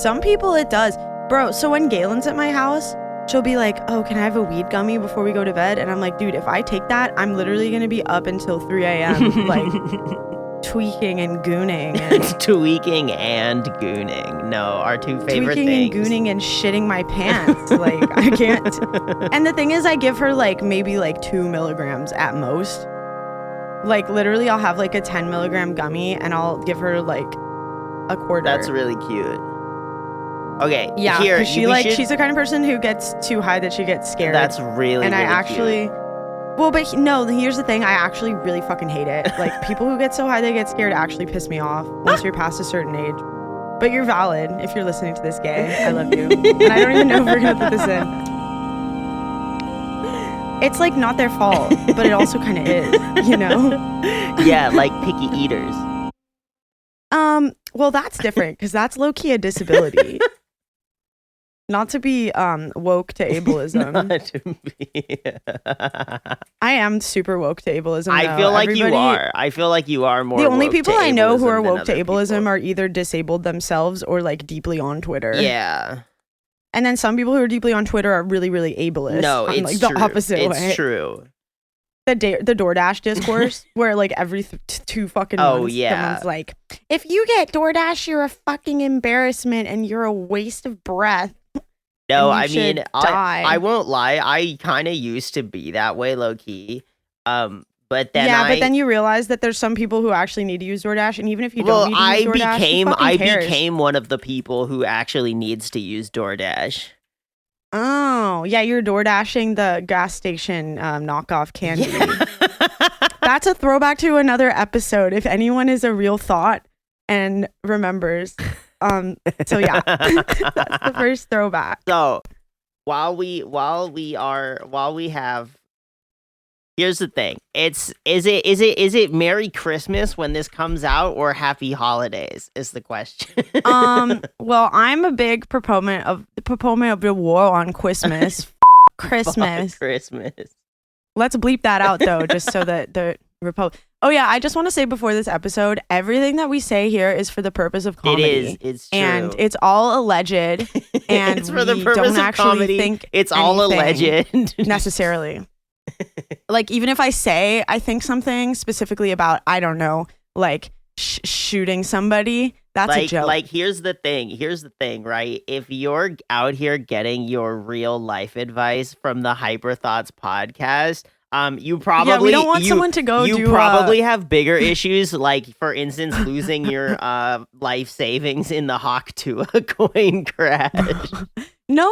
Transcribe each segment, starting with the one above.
Some people it does. Bro, so when Galen's at my house, she'll be like, oh, can I have a weed gummy before we go to bed? And I'm like, dude, if I take that, I'm literally going to be up until 3 a.m. like tweaking and gooning. Tweaking and gooning. No, our two favorite tweaking things. And gooning and shitting my pants. Like, I can't. And the thing is, I give her like maybe like 2 milligrams at most. Like, literally, I'll have like a 10 milligram gummy and I'll give her like a quarter. That's really cute. Okay, yeah, here, she's the kind of person who gets too high that she gets scared. That's really, and really I actually, cute. Well, but no, here's the thing. I actually really fucking hate it. Like, people who get so high they get scared actually piss me off once you're past a certain age. But you're valid if you're listening to this, gay. I love you. And I don't even know if we're gonna put this in. It's like not their fault, but it also kind of is, you know? Yeah, like picky eaters. Well, that's different because that's low-key a disability. Not to be woke to ableism. Not to be. I am super woke to ableism. I feel like you are. I feel like you are more. The only people I know who are woke to ableism people. are either disabled themselves or like deeply on Twitter. Yeah. And then some people who are deeply on Twitter are really, really ableist. No, it's like true. The opposite way. It's true. The DoorDash discourse where like every 2 fucking months someone's like, if you get DoorDash, you're a fucking embarrassment and you're a waste of breath. No, I mean, I won't lie. I kind of used to be that way, low key. But then but then you realize that there's some people who actually need to use DoorDash, and even if you don't need to use DoorDash, I became one of the people who actually needs to use DoorDash. Oh, yeah, you're DoorDashing the gas station knockoff candy. Yeah. That's a throwback to another episode. If anyone is a real thought and remembers. So yeah, that's the first throwback. So while we have, here's the thing. Is it Merry Christmas when this comes out or Happy Holidays is the question. Well, I'm a big proponent of the war on Christmas. Christmas. Christmas. Let's bleep that out though, just so that the Oh yeah, I just want to say before this episode, everything that we say here is for the purpose of comedy. It is. It's true. And it's all alleged. And it's for the we purpose don't of actually comedy. think It's all alleged. necessarily. Like, even if I say I think something specifically about, I don't know, like shooting somebody, that's a joke. Like, here's the thing, right? If you're out here getting your real life advice from the Hyperthots podcast, you probably we don't want someone to go. You probably have bigger issues, like for instance, losing your life savings in the Hannukah coin crash. No.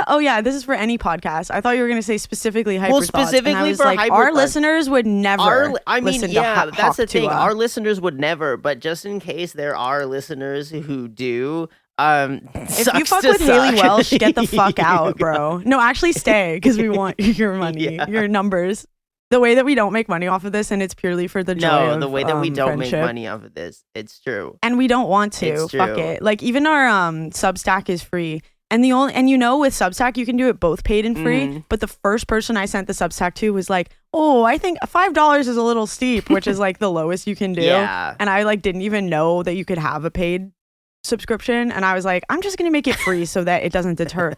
Oh yeah, this is for any podcast. I thought you were going to say specifically Hyperthots. Well, specifically for like, Hyperthots. Our listeners would never. Listen to that's the thing. Our listeners would never, but just in case there are listeners who do. If you fuck with Haley Welsh, get the fuck out, bro. No, actually stay, because we want your money, your numbers. The way that we don't make money off of this, and it's purely for the joy of the way that we don't friendship. make money off of this. It's true. And we don't want to. It's Fuck true. it. Like, even our Substack is free. And with Substack, you can do it both paid and free. But the first person I sent the Substack to was like, oh, I think $5 is a little steep, which is like the lowest you can do. Yeah. And I like didn't even know that you could have a paid subscription, and I was like, I'm just gonna make it free so that it doesn't deter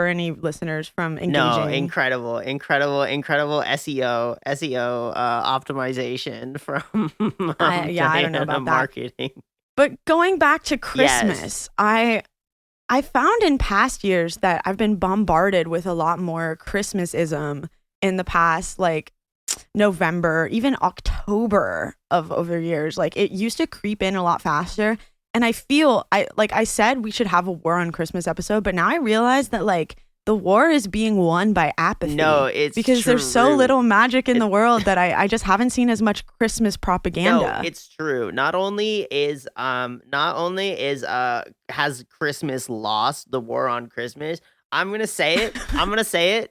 any listeners from engaging. No, incredible SEO optimization from I don't know about marketing. That. But going back to Christmas, yes. I found in past years that I've been bombarded with a lot more Christmasism in the past, like November, even October of over years. Like, it used to creep in a lot faster. And I feel, I said we should have a war on Christmas episode, but now I realize that, like, the war is being won by apathy. No, it's because true. There's so little magic in the world that I just haven't seen as much Christmas propaganda. No, it's true. Not only is has Christmas lost the war on Christmas, I'm gonna say it.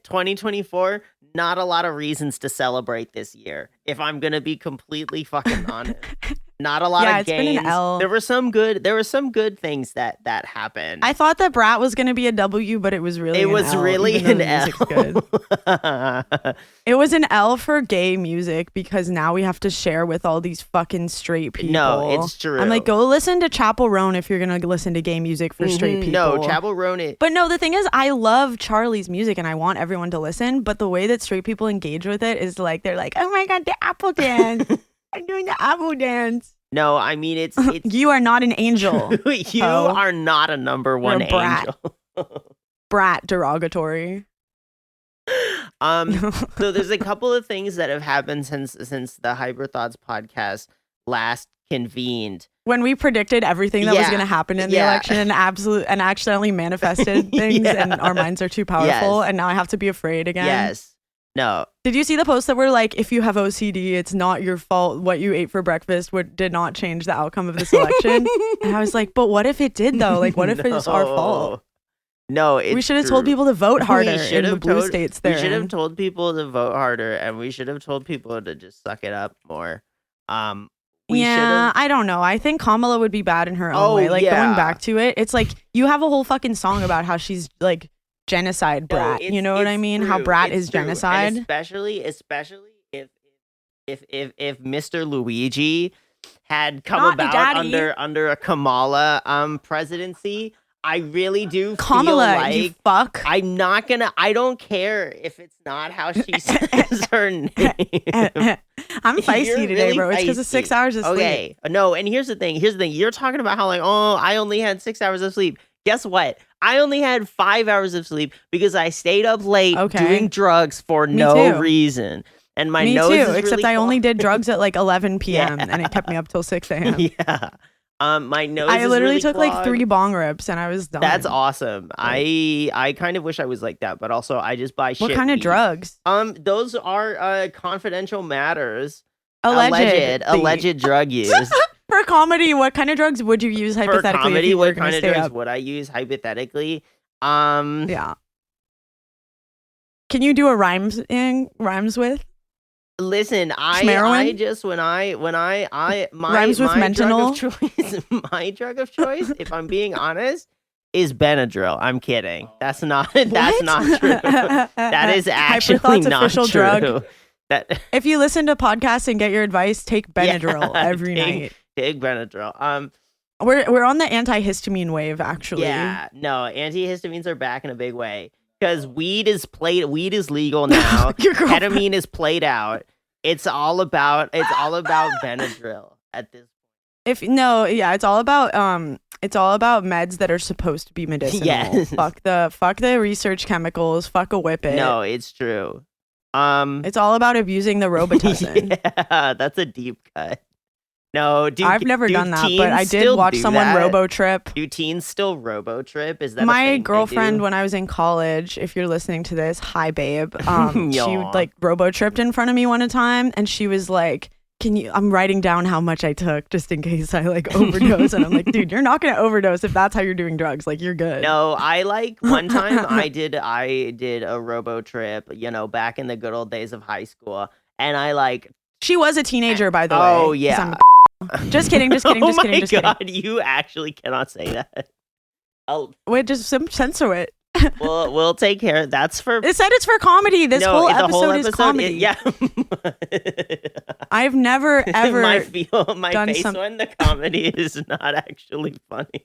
2024, not a lot of reasons to celebrate this year, if I'm gonna be completely fucking honest. Not a lot Yeah, of it's been an gains. L. There were some good things that happened. I thought that Brat was gonna be a W, but it was really an L, even though an the music's good. L. It was an L for gay music because now we have to share with all these fucking straight people. No, it's true. I'm like, go listen to Chapel Roan if you're gonna listen to gay music for straight people. No, Chapel Roan it. But no, the thing is, I love Charlie's music and I want everyone to listen. But the way that straight people engage with it is like, they're like, oh my God, the apple dance. I'm doing the apple dance. No, I mean, it's You are not an angel. you are not a number one You're a brat. angel. Brat derogatory. So there's a couple of things that have happened since the Hyperthots podcast last convened. When we predicted everything that was going to happen in the election and accidentally manifested things and our minds are too powerful and now I have to be afraid again. Yes. No. Did you see the posts that were like, if you have OCD, it's not your fault. What you ate for breakfast did not change the outcome of this election. And I was like, but what if it did though? Like, what if it's our fault? No, we should have told people to vote harder in the blue states there. We should have told people to vote harder and we should have told people to just suck it up more. I don't know. I think Kamala would be bad in her own way. Like going back to it, it's like you have a whole fucking song about how she's like genocide brat. You know what I mean? How brat is genocide. And especially if Mr. Luigi had come about under a Kamala presidency. I really do Kamala, feel like you fuck. I don't care if it's not how she says her name. I'm feisty today, bro. It's because of 6 hours of sleep. Okay. No, and here's the thing. You're talking about how like, oh, I only had 6 hours of sleep. Guess what? I only had 5 hours of sleep because I stayed up late doing drugs for no reason. And my nose is really except I only did drugs at like 11 p.m. and it kept me up till 6 a.m. Yeah. My nose. I literally really took clogged. like 3 bong rips and I was done. That's awesome. I kind of wish I was like that, but also I just buy shit. What kind of drugs? Those are confidential matters. Alleged drug use. For comedy, what kind of drugs would you use hypothetically? For comedy, if you were what kind of drugs up? would I use hypothetically? Yeah. Can you do a rhymes with? Listen, my rhymes with mental. My drug of choice, if I'm being honest, is Benadryl. I'm kidding. That's not true. That is actually not official true. Drug. If you listen to podcasts and get your advice, take Benadryl every night. Take Benadryl. We're on the antihistamine wave, actually. Yeah, no, antihistamines are back in a big way. Because weed is legal now. Ketamine is played out. It's all about Benadryl at this point. It's all about meds that are supposed to be medicinal. Yes. Fuck the research chemicals. Fuck a whip it. No, it's true. It's all about abusing the Robitussin. Yeah, that's a deep cut. No, I've never done that, but I did watch someone robo-trip. Do teens still robo-trip? Is that my girlfriend when I was in college? If you're listening to this, hi babe. She like robo-tripped in front of me one time, and she was like, I'm writing down how much I took just in case I like overdose. And I'm like, dude, you're not gonna overdose if that's how you're doing drugs. Like, you're good. No, I like one time I did a robo-trip, back in the good old days of high school, and I like. She was a teenager, by the way. Oh yeah. Just kidding. Oh my God, you actually cannot say that. Wait, just censor it. We'll take care. That's for. It said it's for comedy. This whole episode is comedy. Yeah. I've never ever. My face when the comedy is not actually funny.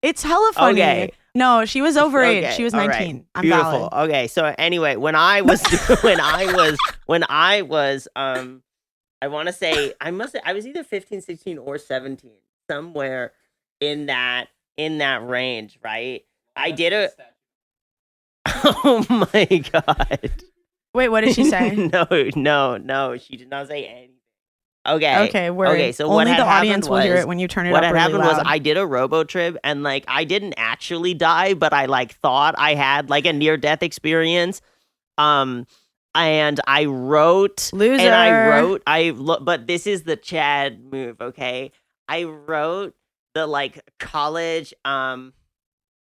It's hella funny. Okay. No, she was overage. Okay. She was 19. Right. I'm Beautiful. valid. Okay, so anyway, I want to say I was either 15, 16 or 17, somewhere in that range, right? I did a. Oh my God. Wait, what did she say? No, she did not say anything. Okay. So only the audience will hear it when you turn it up really loud. What happened was I did a robo trip and like I didn't actually die, but I like thought I had like a near death experience. And I wrote, loser. And but this is the Chad move, okay? I wrote the like college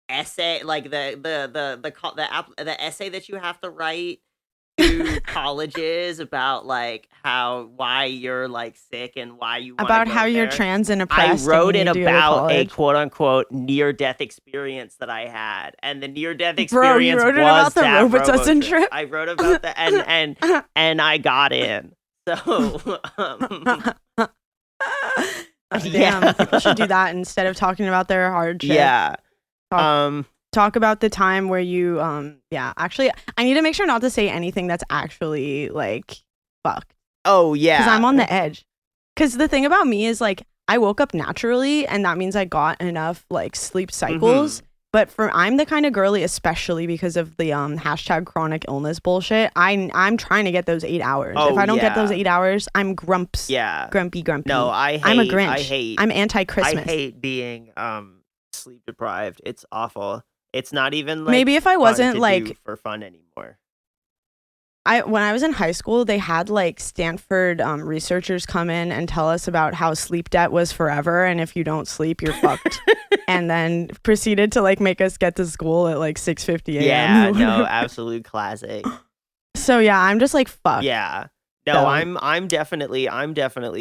essay, like the essay that you have to write to colleges about like why you're like sick and why you wanna About go how you're there. trans and I oppressed. wrote and it you need to go to about a college. quote unquote near death experience that I had, and the near death Bro, you experience wrote it was about the that Robitussin trip? I wrote about the and I got in. So Damn, people should do that instead of talking about their hardship. yeah. Talk about the time where you actually I need to make sure not to say anything that's actually like fucked. Oh yeah. Because I'm on the edge. Because the thing about me is like I woke up naturally and that means I got enough like sleep cycles. But I'm the kind of girly, especially because of the hashtag chronic illness bullshit. I'm trying to get those 8 hours. Oh, if I don't get yeah. those 8 hours, I'm grumps. Yeah. Grumpy. No, I'm a Grinch. I'm anti-Christmas. I hate being sleep deprived. It's awful. It's not even like maybe if I wasn't like for fun anymore. When I was in high school, they had like Stanford researchers come in and tell us about how sleep debt was forever, and if you don't sleep, you're fucked. And then proceeded to like make us get to school at like 6:50 a.m. Yeah, no, absolute classic. So yeah, I'm just like fucked. Yeah, no, So- I'm definitely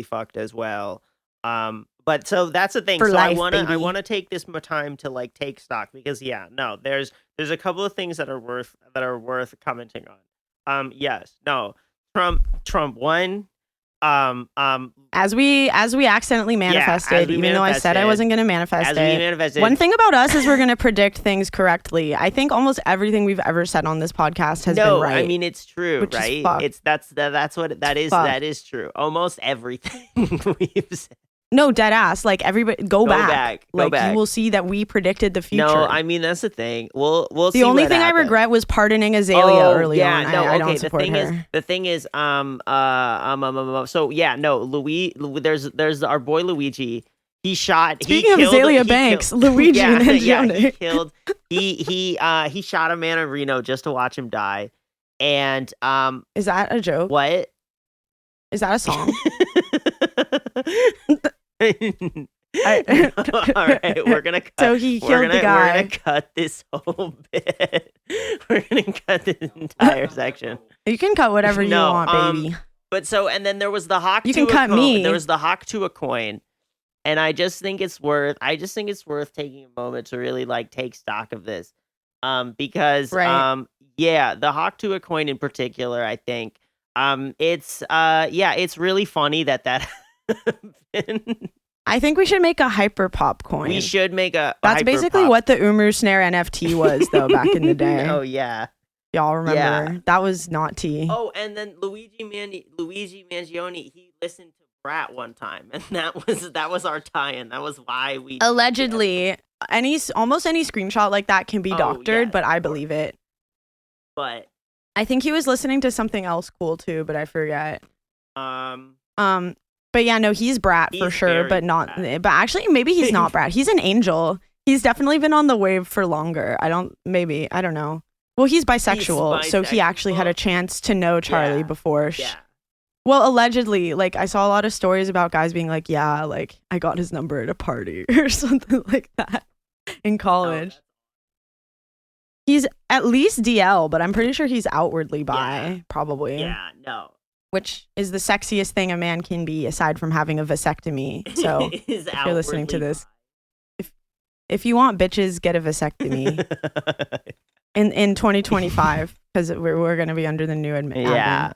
fucked as well. But so that's the thing. For So life, I baby. wanna take this time to like take stock because there's a couple of things that are worth commenting on. Yes, no, Trump won. As we accidentally manifested, we even though I said I manifested. wasn't gonna manifest As we it. manifested. One thing about us is we're gonna predict things correctly. I think almost everything we've ever said on this podcast has been right. I mean it's true, which is right? fucked. That's what that is. Fucked. That is true. Almost everything we've said. No, dead ass. Like everybody, go back. Go Like back. you will see that we predicted the future. No, I mean that's the thing. We'll see. The only what thing I happens. regret was pardoning Azalea early on. No, I okay. don't support her. The thing is, so yeah, no, there's our boy Luigi. Speaking of Azalea Banks, Luigi Mangione. He shot a man in Reno just to watch him die. And Is that a joke? what? Is that a song? All right, we're gonna cut. So he killed the guy. We're gonna cut this whole bit. We're gonna cut this entire section. You can cut whatever you No, want, baby. But so, and then there was the hawk. You to can a cut coin. me. There was the hawk to a coin, and I just think it's worth taking a moment to really like take stock of this, because Right. the hawk to a coin in particular, I think, it's really funny that happened. I think we should make a hyper pop coin. We should make a. That's basically hyperpop. what the Umu Snare NFT was, though, back in the day. Oh yeah. Y'all remember? Yeah. That was not tea. Oh, and then Luigi Mangione, he listened to Brat one time, and that was our tie-in. That was why we Allegedly, almost any screenshot like that can be Oh, doctored, yeah, but I of course. believe it. But I think he was listening to something else cool too, but I forget. But yeah, no, he's Brat for He's sure, very but not. Brat. But actually, maybe he's not Brat. He's an angel. He's definitely been on the wave for longer. I don't know. Well, he's bisexual, so he actually had a bisexual. chance to know Charlie Yeah. before. yeah. Well, allegedly, like I saw a lot of stories about guys being like, yeah, like I got his number at a party or something like that in college. Oh, He's at least DL, but I'm pretty sure he's outwardly bi, Yeah. probably. Yeah, no. Which is the sexiest thing a man can be aside from having a vasectomy. So Is if you're listening to outwardly this, if you want bitches, get a vasectomy bi. in 2025 because we're going to be under the new admin. Yeah.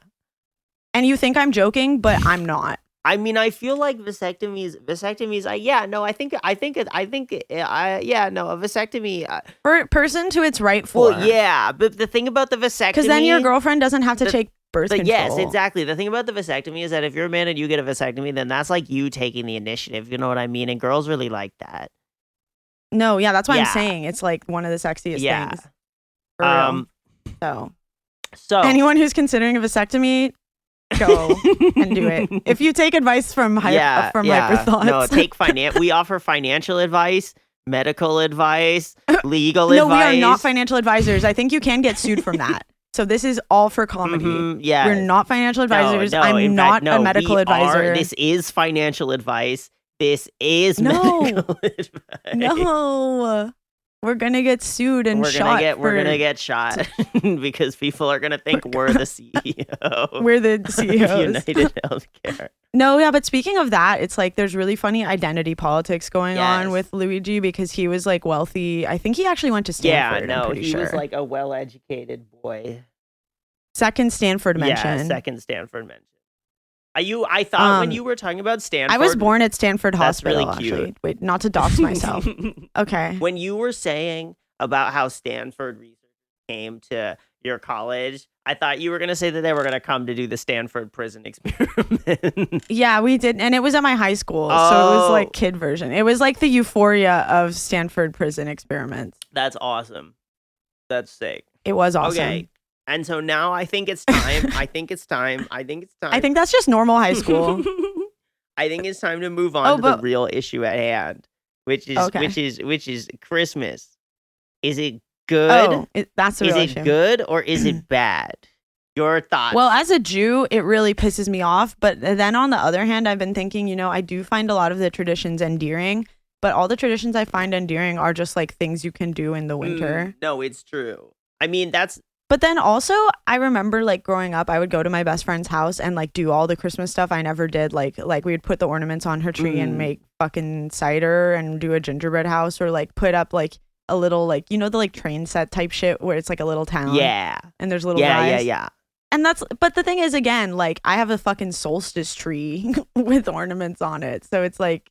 And you think I'm joking, but I'm not. I mean, I feel like vasectomies. A vasectomy. For person to its right for. Well, yeah, but the thing about the vasectomy, Because then your girlfriend doesn't have to take birth control. Yes, exactly. The thing about the vasectomy is that if you're a man and you get a vasectomy, then that's like you taking the initiative. You know what I mean? And girls really like that. No, yeah, that's what I'm Yeah. saying. It's like one of the sexiest Yeah. things. For real. So Anyone who's considering a vasectomy, go and do it. If you take advice from Hyperthots. No, we offer financial advice, medical advice, legal No, advice. we are not financial advisors. I think you can get sued from that. So this is all for comedy. Yeah. We're not financial advisors. No, I'm in not fact, no, a medical we advisor. This is financial advice. This is No. medical advice. No. We're gonna get sued and shot. We're gonna get shot because people are gonna think we're the CEO. We're the CEOs. of United Healthcare. No, yeah, but speaking of that, it's like there's really funny identity politics going on with Luigi because he was like wealthy. I think he actually went to Stanford. Yeah, no, I'm he was like a well-educated boy. Second Stanford mention. Yeah, second Stanford mention. I thought when you were talking about Stanford, I was born at Stanford that's Hospital. really cute. Actually, wait, not to dox myself. Okay. When you were saying about how Stanford research came to your college, I thought you were going to say that they were going to come to do the Stanford prison experiment. Yeah, we did. And it was at my high school. So it was like kid version. It was like the euphoria of Stanford prison experiments. That's awesome. That's sick. It was awesome. Okay. And so now I think it's time. I think that's just normal high school. I think it's time to move on to the real issue at hand, which is Christmas. Is it good? That's the real issue. Is it good or is it bad? Your thoughts? Well, as a Jew, it really pisses me off. But then on the other hand, I've been thinking, I do find a lot of the traditions endearing. But all the traditions I find endearing are just like things you can do in the winter. No, it's true. I mean, that's... But then also, I remember like growing up, I would go to my best friend's house and like do all the Christmas stuff I never did. Like we would put the ornaments on her tree and make fucking cider and do a gingerbread house or like put up like a little like, the like train set type shit where it's like a little town. Yeah. And there's little guys. Yeah. And but the thing is, again, like I have a fucking solstice tree with ornaments on it. So it's like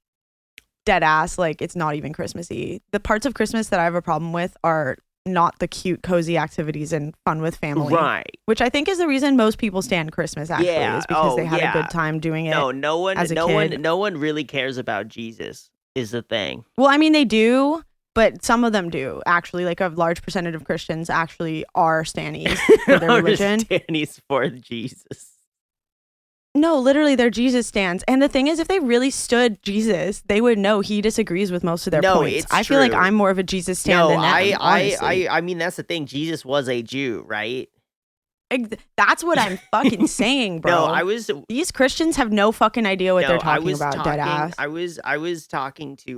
dead ass. Like it's not even Christmassy. The parts of Christmas that I have a problem with are not the cute, cozy activities and fun with family. Right. Which I think is the reason most people stand Christmas, actually, is because they had a good time doing it. No one really cares about Jesus, is the thing. Well, I mean, they do, but some of them do, actually. Like a large percentage of Christians actually are stannies for their religion. Stannies for Jesus. No, literally, they're Jesus stands. And the thing is, if they really stood Jesus, they would know he disagrees with most of their points. I feel like I'm more of a Jesus stand than them, honestly. I mean, that's the thing. Jesus was a Jew, right? That's what I'm fucking saying, bro. No, These Christians have no fucking idea what they're talking about, deadass. I was talking to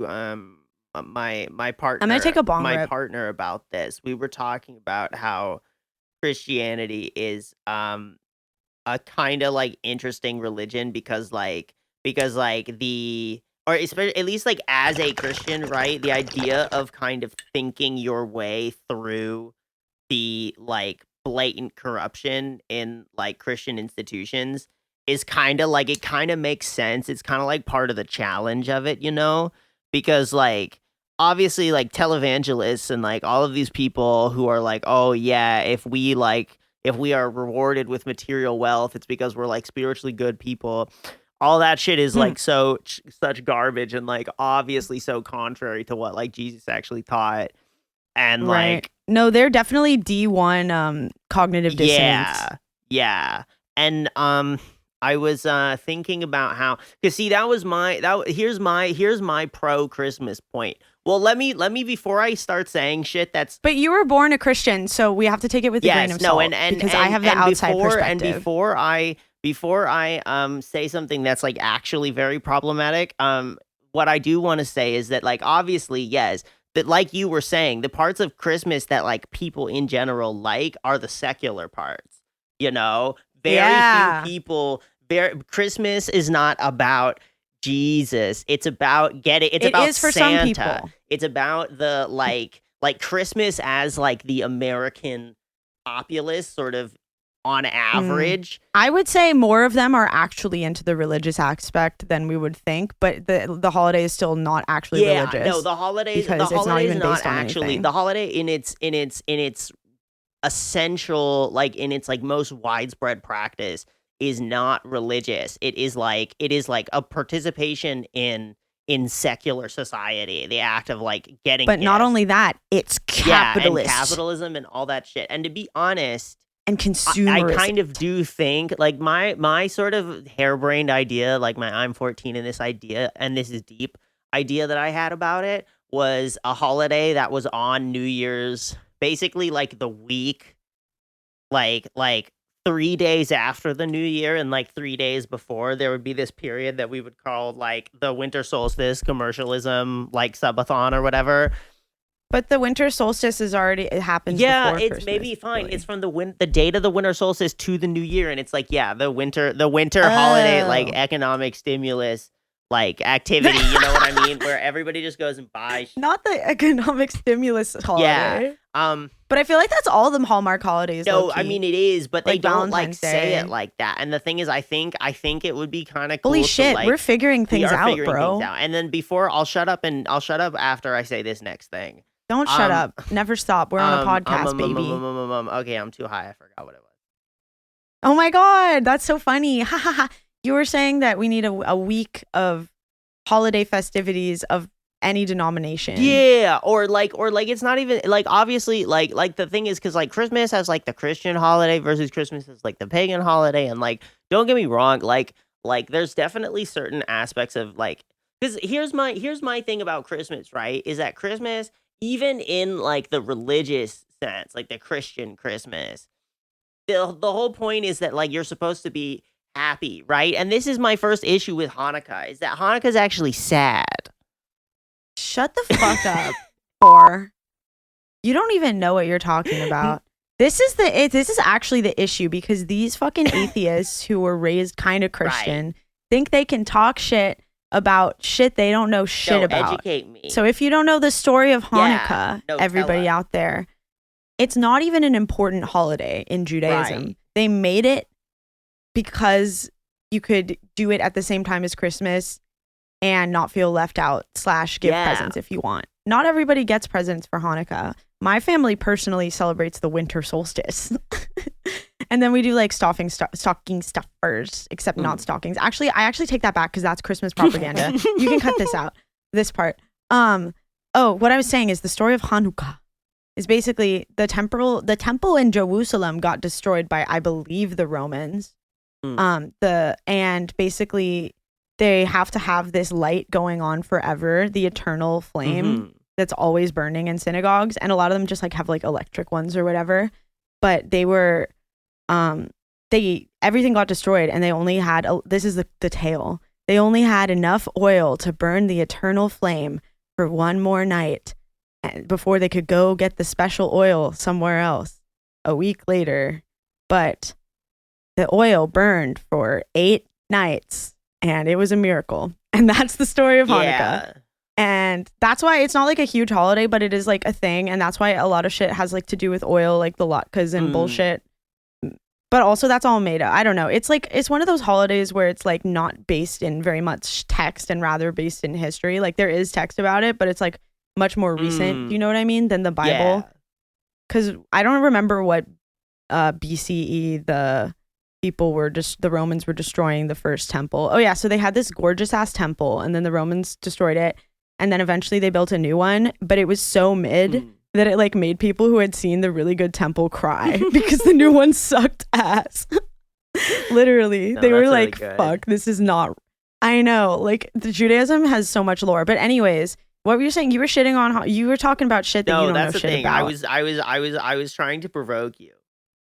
my partner. I'm gonna take a bong my rip. partner about this. We were talking about how Christianity is a kind of like interesting religion because especially at least like as a Christian, right? The idea of kind of thinking your way through the like blatant corruption in like Christian institutions is kind of like, it kind of makes sense. It's kind of like part of the challenge of it, because like obviously like televangelists and like all of these people who are like, oh yeah, if we are rewarded with material wealth, it's because we're like spiritually good people. All that shit is like such garbage and like obviously so contrary to what like Jesus actually taught. And like, no, they're definitely D1 cognitive dissonance. Yeah. And I was thinking about how, because see, here's my pro Christmas point. Well, let me before I start saying shit that's... But you were born a Christian, so we have to take it with a grain of salt. Because I have the outside perspective. And before I say something that's like actually very problematic, what I do want to say is that like obviously, yes, that like you were saying, the parts of Christmas that like people in general like are the secular parts. Very few people... Christmas is not about Jesus. It's about about is for Santa. Some people. It's about the like Christmas as like the American populace sort of on average. I would say more of them are actually into the religious aspect than we would think, but the holiday is still not actually religious. No, the holidays because it's not even based on actually anything. The holiday in its essential, like in its like most widespread practice, is not religious. It is like a participation in secular society, the act of like getting But not only that, it's capitalist. And capitalism and all that shit. And to be honest, and consumerism. I kind of do think like my sort of harebrained idea, like my I'm 14 and this idea, and this is deep idea that I had about it, was a holiday that was on New Year's, basically like the week, like 3 days after the new year and like 3 days before, there would be this period that we would call like the winter solstice commercialism, like subathon or whatever. But the winter solstice is already, it happens Yeah, before it's Christmas, maybe fine. really. It's from the date of the winter solstice to the new year, and it's like, yeah, the winter holiday, like economic stimulus, like activity. You know what I mean? Where everybody just goes and buys. Not the economic stimulus holiday. Yeah. But I feel like that's all of them Hallmark holidays. No, low-key. I mean it is, but they Like don't like Valentine's say Day. it like that. And the thing is, I think it would be kind of cool. Holy to, shit, like, we're figuring we things are out, figuring bro. things out. And then I'll shut up after I say this next thing. Don't shut up. Never stop. We're on a podcast, baby. Okay, I'm too high. I forgot what it was. Oh my god, that's so funny. Ha ha ha. You were saying that we need a week of holiday festivities of any denomination. Yeah, or like it's not even like, obviously, like the thing is, because like Christmas has like the Christian holiday versus Christmas is like the pagan holiday, and like, don't get me wrong, like there's definitely certain aspects of like, because here's my thing about Christmas, right? Is that Christmas, even in like the religious sense, like the Christian Christmas, the whole point is that like you're supposed to be happy, right? And this is my first issue with Hanukkah, is that Hanukkah's actually sad. Shut the fuck up, or you don't even know what you're talking about. This is actually the issue, because these fucking atheists who were raised kind of Christian think they can talk shit about shit they don't know shit about. Educate me. So if you don't know the story of Hanukkah, everybody out there, it's not even an important holiday in Judaism. Right. They made it because you could do it at the same time as Christmas and not feel left out / give presents if you want. Not everybody gets presents for Hanukkah. My family personally celebrates the winter solstice. And then we do like stocking stuffers, except not stockings. Actually, I take that back, because that's Christmas propaganda. You can cut this out, this part. What I was saying is the story of Hannukah is basically the temple in Jerusalem got destroyed by, I believe, the Romans. And basically they have to have this light going on forever, the eternal flame that's always burning in synagogues, and a lot of them just like have like electric ones or whatever. But they were everything got destroyed, and they only had this is the tale. They only had enough oil to burn the eternal flame for one more night before they could go get the special oil somewhere else a week later. But the oil burned for 8 nights, and it was a miracle. And that's the story of Hanukkah. And that's why it's not like a huge holiday, but it is like a thing. And that's why a lot of shit has like to do with oil, like the latkes and bullshit. But also that's all made up. I don't know. It's like, it's one of those holidays where it's like not based in very much text and rather based in history. Like there is text about it, but it's like much more recent, you know what I mean, than the Bible. Because I don't remember what BCE the people were just, the Romans were destroying the first temple. Oh yeah, so they had this gorgeous ass temple, and then the Romans destroyed it, and then eventually they built a new one, but it was so mid that it like made people who had seen the really good temple cry because the new one sucked ass. Literally. They were like, really fuck, this is not, I know, like the Judaism has so much lore. But anyways, what were you saying? You were shitting on, you were talking about shit that you don't know shit about. I was trying to provoke you.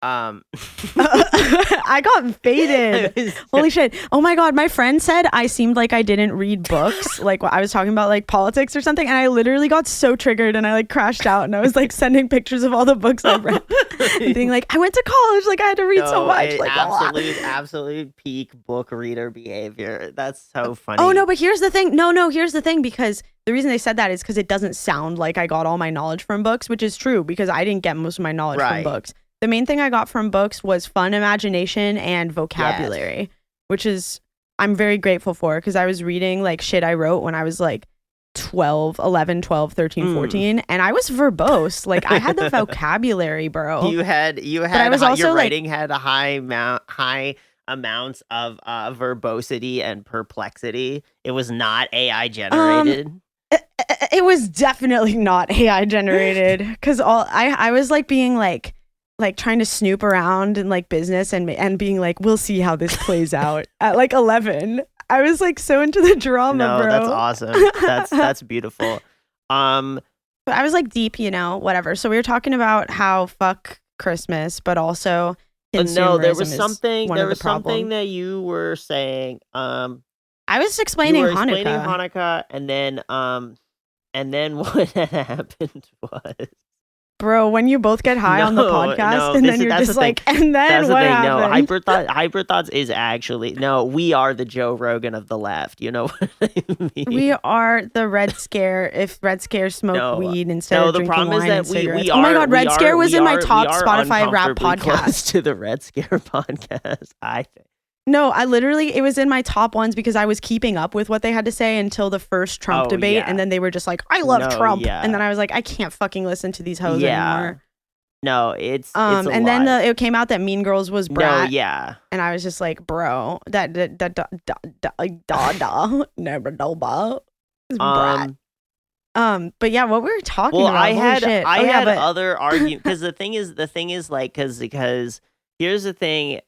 I got faded. Holy shit. Oh my god, my friend said I seemed like I didn't read books, like I was talking about like politics or something, and I literally got so triggered and I like crashed out, and I was like sending pictures of all the books I read and being like, I went to college, like I had to read so much, like absolute peak book reader behavior. That's so funny. Oh no, but here's the thing. Here's the thing, because the reason they said that is because it doesn't sound like I got all my knowledge from books, which is true, because I didn't get most of my knowledge from books. The main thing I got from books was fun imagination and vocabulary, which is, I'm very grateful for, because I was reading like shit I wrote when I was like 11, 12, 13, 14, and I was verbose. Like I had the vocabulary, bro. You had but I was also, your writing had a high amounts of verbosity and perplexity. It was not AI generated. It was definitely not AI generated, because I was like being like trying to snoop around in like business and being like, we'll see how this plays out at like 11. I was like so into the drama, bro. That's awesome. That's beautiful. But I was like deep, whatever. So we were talking about how fuck Christmas, but also no, there was something that you were saying. I was explaining Hanukkah. And then And then what had happened was, Bro, when you both get high on the podcast and then you're that's just the thing. like, and then That's the what thing. No, happened? Hyperthots is actually we are the Joe Rogan of the left. You know what I mean? We are the Red Scare. If Red Scare smoked weed instead of the drinking problem is wine that and cigarettes. we Oh my are- god, we Red are- Scare was we in my are- top we are Spotify rap uncomfortably close podcast. to the Red Scare podcast, I think. No, I literally, it was in my top ones because I was keeping up with what they had to say until the first Trump debate. Yeah. And then they were just like, I love No, Trump. yeah. And then I was like, I can't fucking listen to these hoes Yeah. anymore. No, it's a and lot. then it came out that Mean Girls was Brat. No, yeah. And I was just like, bro, never know about Brat. But yeah, what we were talking about. I holy had shit. other arguments because the thing is like because here's the thing.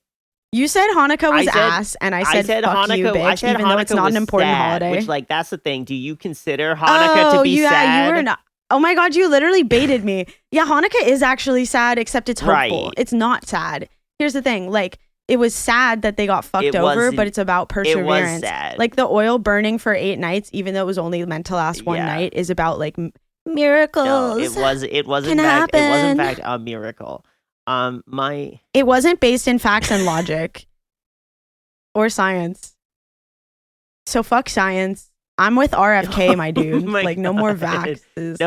You said Hannukah was ass, and I said fuck Hanukkah, you, bitch, I said even though Hanukkah it's not was an important sad, holiday. Which, like, that's the thing. Do you consider Hanukkah to be sad? You were not. Oh my god, you literally baited me. Yeah, Hanukkah is actually sad, except it's hopeful. Right. It's not sad. Here's the thing, like, it was sad that they got fucked over, but it's about perseverance. It was sad. Like the oil burning for 8 nights, even though it was only meant to last one night, is about like miracles. No, it was in fact a miracle. It wasn't based in facts and logic or science. So fuck science. I'm with RFK, my dude. Like, no more vaxes.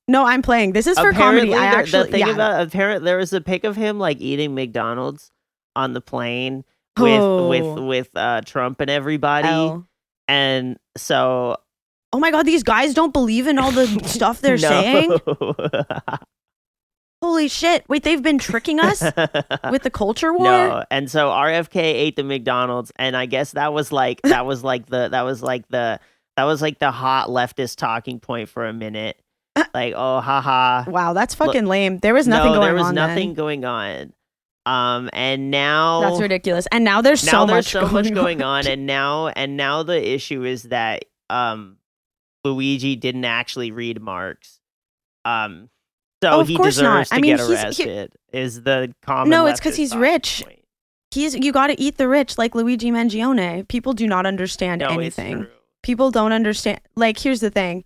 No, I'm playing. This is for comedy. I actually, the thing about there was a pic of him like eating McDonald's on the plane with Trump and everybody, and so. Oh my god, these guys don't believe in all the stuff they're saying. Holy shit! Wait, they've been tricking us with the culture war. No, and so RFK ate the McDonald's, and I guess that was like the hot leftist talking point for a minute. Like, oh, haha. Wow, that's fucking lame. There was nothing going on. There was nothing going on. And now that's ridiculous. And now there's so much going on. And now the issue is that Luigi didn't actually read Marx. So he deserves to get arrested. Is the common no? It's because he's rich. Point. You got to eat the rich, like Luigi Mangione. People do not understand anything. It's true. People don't understand. Like, here's the thing: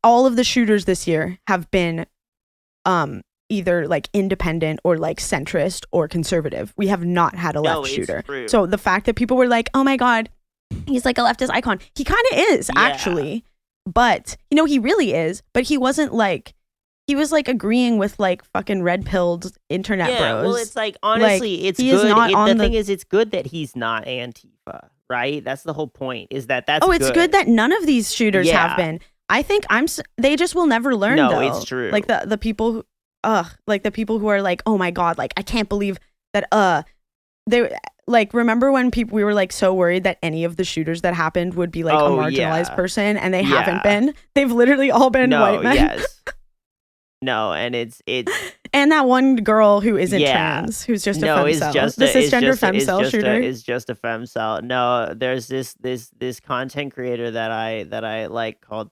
all of the shooters this year have been, either like independent or like centrist or conservative. We have not had a left shooter. True. So the fact that people were like, "Oh my god, he's like a leftist icon," he kind of is actually. But he really is. But he wasn't like. He was like agreeing with like fucking red-pilled internet bros. Yeah, well, it's like, honestly, like, it's good. The thing is, it's good that he's not Antifa, right? That's the whole point. Is that's it's good that none of these shooters have been. I think they just will never learn. No, though. It's true. Like the people who are like, oh my god, like I can't believe that. They like remember when we were like so worried that any of the shooters that happened would be like a marginalized person, and they haven't been. They've literally all been white men. Yes. No, and it's and that one girl who isn't trans, who's just a femcel. The cisgender femcel shooter is just a femcel. No, there's this content creator that I like called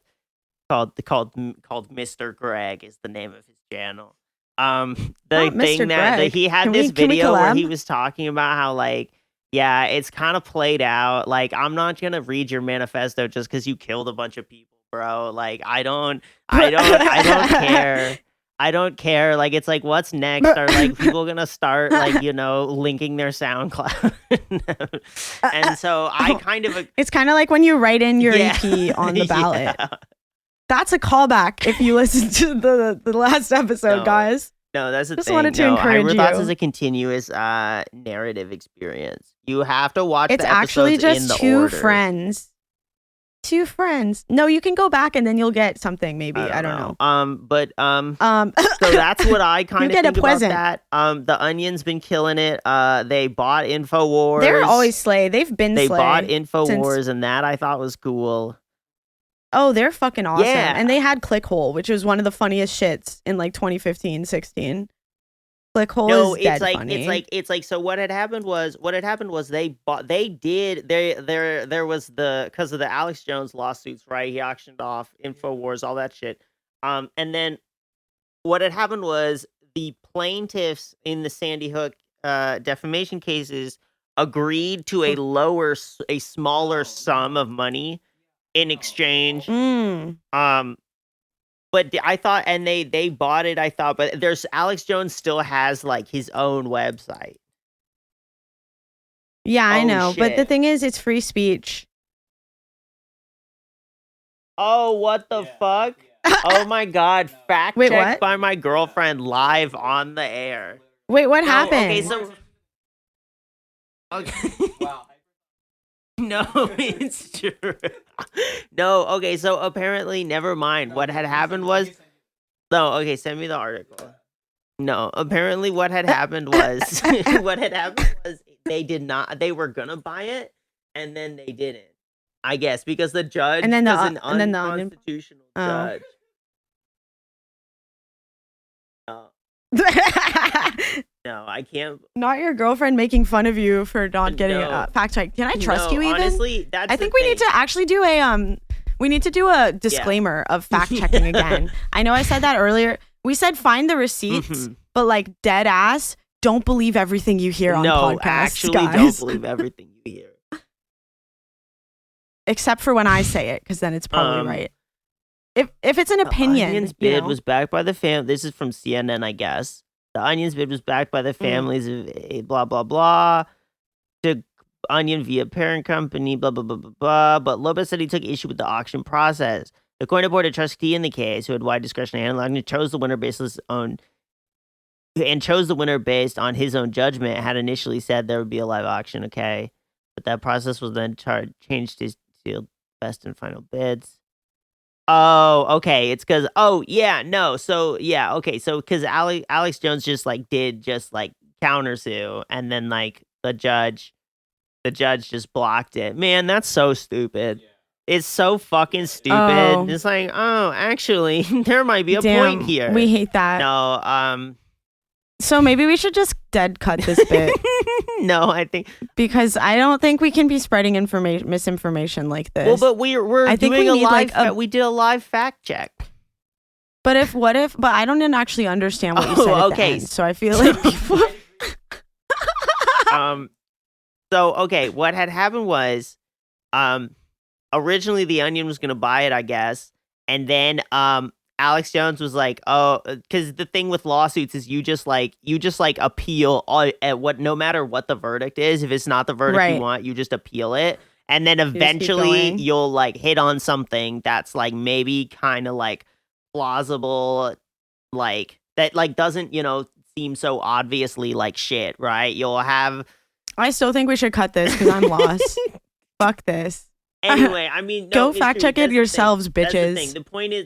Mr. Greg is the name of his channel. He had this video where he was talking about how like, yeah, it's kind of played out. Like, I'm not gonna read your manifesto just because you killed a bunch of people, bro. Like, I don't care. I don't care. Like, it's like, what's next? Are like people gonna start like linking their SoundCloud? And so I kind of. It's kind of like when you write in your EP on the ballot. Yeah. That's a callback. If you listen to the last episode, guys. No, that's the thing. Just wanted to encourage you. Hyperthots is a continuous narrative experience. You have to watch. It's the actually just in the two order. friends. Two friends. No, you can go back and then you'll get something. Maybe I don't know. So that's what I kind of think about present. that. The Onion's been killing it. They bought Infowars. They're always slay. They bought Infowars, and that I thought was cool. Oh, they're fucking awesome. Yeah. And they had Clickhole, which was one of the funniest shits in like 2015, 16. Clickhole is dead funny. It's like so what had happened was there was because of the Alex Jones lawsuits, right? He auctioned off Infowars, all that shit. And then what had happened was the plaintiffs in the Sandy Hook defamation cases agreed to a smaller sum of money in exchange. Mm. But I thought, and they bought it. I thought, but there's Alex Jones still has like his own website. Yeah, I Oh, know. But the shit. thing is, it's free speech. Oh, what the fuck? Oh my god! Fact Wait, check what? by my girlfriend live on the air. Wait, what No, happened? okay, so okay. Wow. No, it's true. No, okay, so apparently, never mind. What had happened was, no, okay, send me the article. No, apparently, what had happened was, they were gonna buy it, and then they didn't. I guess because the judge, And then was the- an and then the unconstitutional Oh. judge. No, I can't. Not your girlfriend making fun of you for not getting No. a fact check. Can I trust No, you even? honestly, that's I the think we need thing. to actually do a disclaimer of fact checking again. I know I said that earlier. We said find the receipts, Mhm. but like dead ass, don't believe everything you hear on No, podcasts, actually, guys. don't believe everything you hear. Except for when I say it, because then it's probably right. If it's an The opinion, Onion's you bid know. was backed by the fam. This is from CNN, I guess. The Onion's bid was backed by the families of blah blah blah. To Onion via parent company, blah blah blah blah blah. But Lopez said he took issue with the auction process. The coin appointed trustee in the case, who had wide discretion in handling, chose the winner based on his own judgment. Had initially said there would be a live auction, okay, but that process was then changed to sealed best and final bids. Oh, okay. It's because because Alex Jones just countersue, and then like the judge just blocked it. Man, that's so stupid. Yeah. It's so fucking stupid. Oh. It's like, oh, actually, there might be a Damn, point here. we hate that. No, So maybe we should just dead cut this bit no, I think. because I don't think we can be spreading misinformation like this. Well, but we're I think doing we a need, live. like, We did a live fact check. But I don't actually understand what you Oh, said at okay. the end, so I feel like people. So okay, what had happened was, originally the Onion was gonna buy it, I guess, and then Alex Jones was like, oh, because the thing with lawsuits is you just appeal no matter what the verdict is. If it's not the verdict Right. you want, you just appeal it, and then just keep eventually going. you'll like hit on something that's like maybe kind of like plausible, like that like doesn't seem so obviously like shit, right? You'll have. I still think we should cut this because I'm lost. Fuck this. Anyway, I mean, Go it's fact true. check it That's the thing. yourselves, That's the bitches. thing.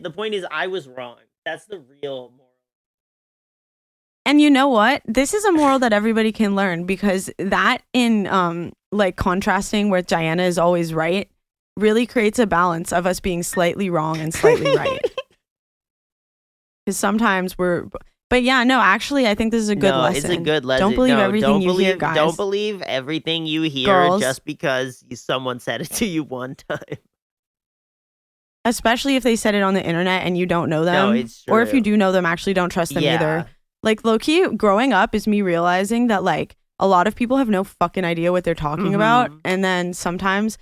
The point is, I was wrong. That's the real moral. And you know what? This is a moral that everybody can learn because that in like contrasting where Diana is always right really creates a balance of us being slightly wrong and slightly right. Because sometimes but yeah, no, actually, I think this is a good lesson. It's a good lesson. Don't believe No, everything don't you believe, hear, guys. Don't believe everything you hear Girls. just because someone said it to you one time. Especially if they said it on the internet and you don't know them. No, it's Or if true. you do know them, actually don't trust them Yeah. either. Like, low-key, growing up is me realizing that, like, a lot of people have no fucking idea what they're talking about. And then sometimes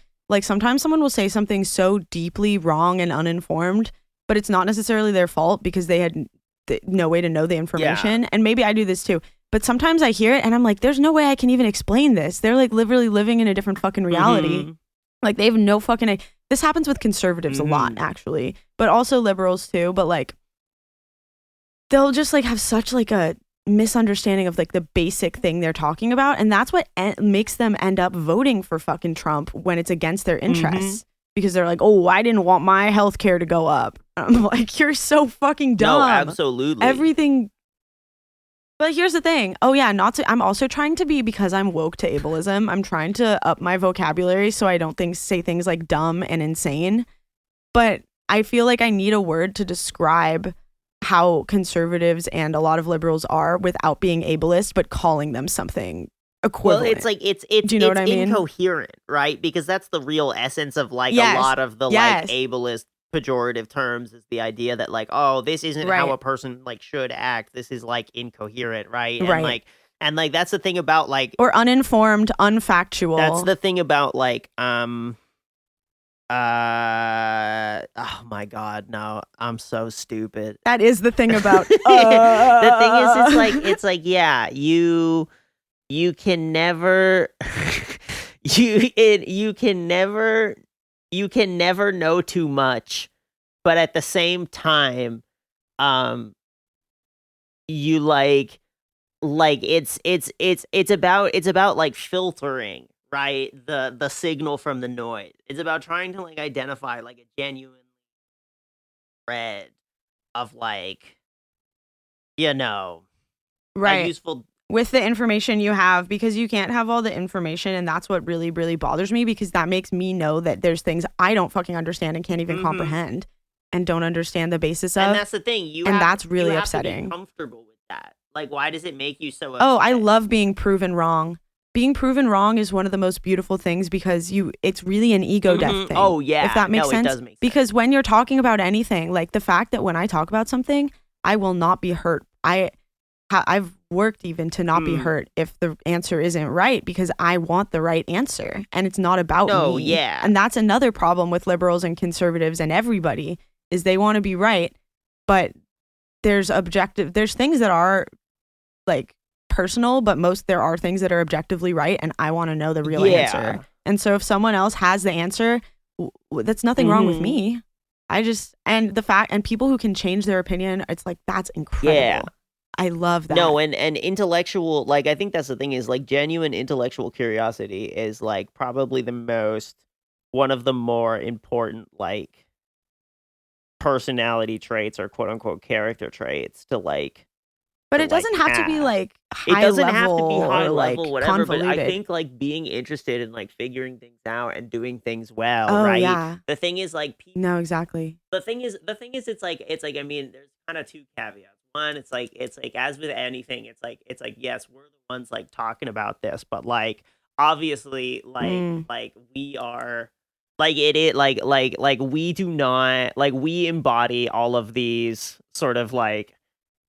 someone will say something so deeply wrong and uninformed, but it's not necessarily their fault because they had no way to know the information. And maybe I do this too. But sometimes I hear it and I'm like, there's no way I can even explain this. They're like literally living in a different fucking reality. Mhm. Like they have no fucking. This happens with conservatives a lot, actually, but also liberals too. But like, they'll just like have such like a misunderstanding of like the basic thing they're talking about, and that's what makes them end up voting for fucking Trump when it's against their interests. Because they're like, oh, I didn't want my healthcare to go up. I'm like, you're so fucking dumb. No, absolutely. Everything. But here's the thing. Oh yeah, I'm also trying to be, because I'm woke to ableism, I'm trying to up my vocabulary so I don't say things like dumb and insane. But I feel like I need a word to describe how conservatives and a lot of liberals are without being ableist, but calling them something equivalent. Well, it's like it's Do you know what I mean? incoherent, right? Because that's the real essence of like Yes. a lot of the Yes. like ableist pejorative terms, is the idea that like, oh, this isn't how Right. a person like should act. This is like incoherent, right? Right. And like that's the thing about like Or uninformed, unfactual. that's the thing about like Oh my God, no, I'm so stupid. That is the thing about. The thing is, it's like, yeah, you can never, you can never know too much, but at the same time, you it's about like filtering, right, the signal from the noise. It's about trying to like identify like a genuine thread of like, a Right. useful. With the information you have, because you can't have all the information, and that's what really, really bothers me, because that makes me know that there's things I don't fucking understand and can't even comprehend and don't understand the basis of. And that's the thing. That's really you have upsetting. To be comfortable with that. Like, why does it make you so upset? Oh, I love being proven wrong. Being proven wrong is one of the most beautiful things, because it's really an ego death thing. Oh, yeah. If that makes sense. It does make sense. Because when you're talking about anything, like the fact that when I talk about something, I will not be hurt. I've worked even to not be hurt if the answer isn't right, because I want the right answer, and it's not about me. Oh, yeah. And that's another problem with liberals and conservatives and everybody, is they want to be right, but there's things that are like personal, but there are things that are objectively right, and I want to know the real answer. And so if someone else has the answer, that's nothing wrong with me. And people who can change their opinion, it's like, that's incredible. Yeah. I love that. No, and intellectual, like, I think that's the thing, is like genuine intellectual curiosity is like probably one of the more important like personality traits or quote unquote character traits to like. But it doesn't have to be like high level. It doesn't have to be high level, like whatever. convoluted. But I think like being interested in like figuring things out and doing things well, oh, right? Yeah. The thing is like no, exactly. The thing is it's like I mean, there's kind of two caveats. One, it's like as with anything, it's like yes, we're the ones like talking about this, but like obviously like we are like we do not like we embody all of these sort of like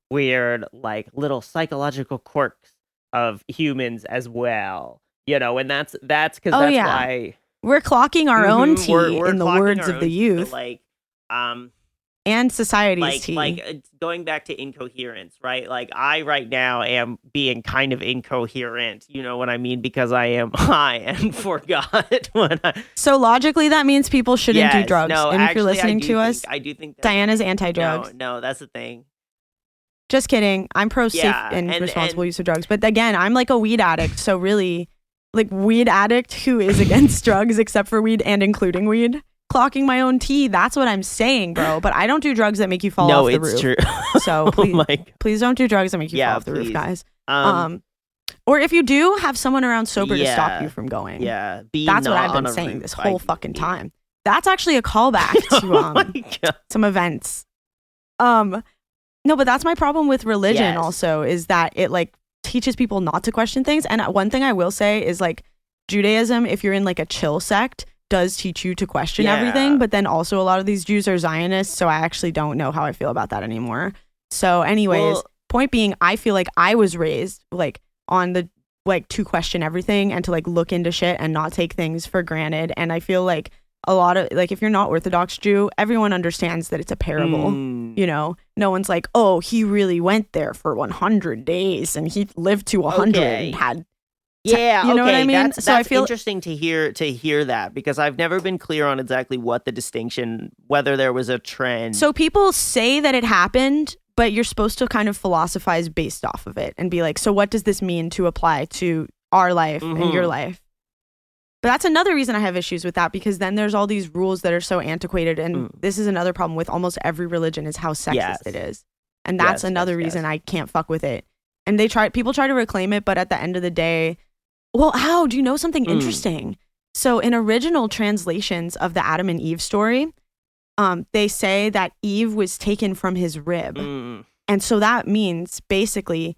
weird like little psychological quirks of humans as well, and that's because why we're clocking our own tea, we're in the words of the youth, like and society's tea. Like going back to incoherence, right? Like I right now am being kind of incoherent, you know what I mean? Because I am high and forgot when So logically that means people shouldn't do drugs. No, and actually, if you're listening to us, I do think Diana's anti-drugs. No, that's the thing. Just kidding. I'm pro safe and responsible use of drugs. But again, I'm like a weed addict. So really, like weed addict who is against drugs except for weed and including weed. Clocking my own tea. That's what I'm saying, bro. But I don't do drugs that make you fall off the roof. No, it's true. So please don't do drugs that make you fall off the roof, guys. Or if you do, have someone around sober to stop you from going. Yeah. That's what I've been saying this whole fucking time. That's actually a callback to some events. No, but that's my problem with religion also, is that it like teaches people not to question things. And one thing I will say is like Judaism, if you're in like a chill sect, does teach you to question everything, but then also a lot of these Jews are Zionists, so I actually don't know how I feel about that anymore. So anyways, point being, I feel like I was raised like on the like to question everything and to like look into shit and not take things for granted. And I feel like a lot of like if you're not Orthodox Jew, everyone understands that it's a parable. No one's like, oh, he really went there for 100 days and he lived to 100 and had you know what I mean? So I feel interesting to hear that, because I've never been clear on exactly what the distinction, whether there was a trend. So people say that it happened, but you're supposed to kind of philosophize based off of it and be like, so what does this mean to apply to our life and your life? But that's another reason I have issues with that, because then there's all these rules that are so antiquated, and this is another problem with almost every religion, is how sexist it is. And that's another reason I can't fuck with it. And people try to reclaim it, but at the end of the day, well, how? Do you know something interesting? So in original translations of the Adam and Eve story, they say that Eve was taken from his rib. And so that means basically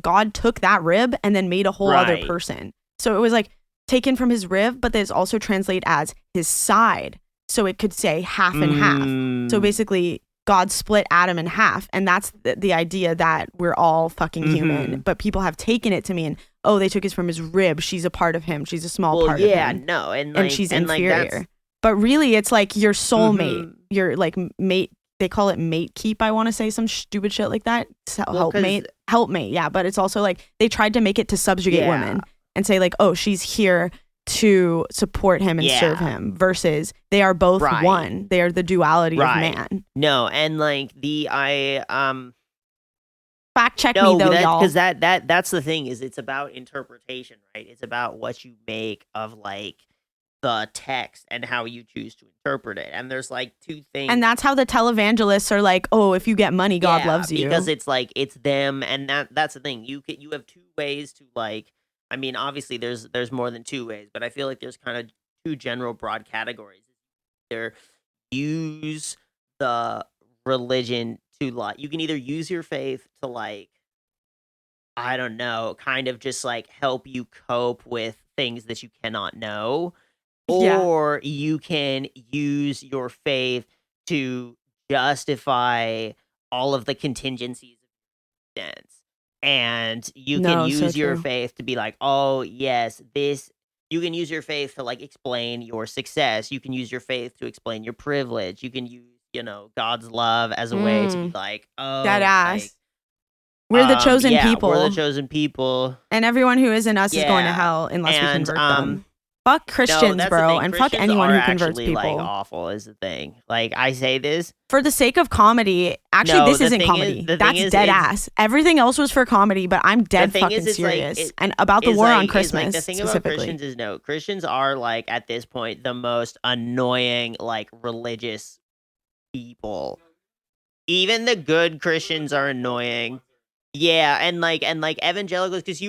God took that rib and then made a whole other person. So it was like taken from his rib, but there's also translate as his side. So it could say half and half. So basically God split Adam in half. And that's the idea that we're all fucking human. But people have taken it to mean, oh, they took it from his rib. She's a part of him. She's a small part of him. No. And she's inferior. but really it's like your soulmate, Mhm. your like mate. They call it mate keep. I want to say some stupid shit like that. Well, 'cause- Helpmate. Yeah, but it's also like they tried to make it to subjugate Yeah. women and say like, oh, she's here to support him and serve Yeah. him. Versus they are both Right. one. They are the duality of Right. man. No, and like Fact check no, me though, y'all. because that's the thing, is it's about interpretation, right? It's about what you make of like the text and how you choose to interpret it. And there's like two things. And that's how the televangelists are like, oh, if you get money, God Yeah, loves you. because it's like it's them, and that's the thing. You have two ways to like. I mean, obviously there's more than two ways, but I feel like there's kind of two general broad categories. Either use the religion to like, you can either use your faith to like, I don't know, kind of just like help you cope with things that you cannot know, Yeah. or you can use your faith to justify all of the contingencies of existence. And you No, can so use your true. faith to be like, oh, yes, this. You can use your faith to like explain your success. You can use your faith to explain your privilege. You can use, God's love as a way to be like, oh, Dead ass. like, We're the chosen yeah, people. we're the chosen people. And everyone who isn't us is going to Yeah. hell unless we And, convert them. Fuck No, Christians, that's the bro. thing. And fuck Christians anyone are who converts actually, people. like, awful is the thing. Like, I say this. For the sake of comedy, actually, No, this the isn't thing comedy. is- the thing That's is, dead it's- ass. Everything else was for comedy, but I'm dead thing fucking is, it's like- serious. it- and about the is war on like- is, Christmas like, the thing about specifically. Christians is, no, Christians are, like, at this point, the most annoying, like, religious people. Even the good Christians are annoying. Yeah, and like evangelicals, because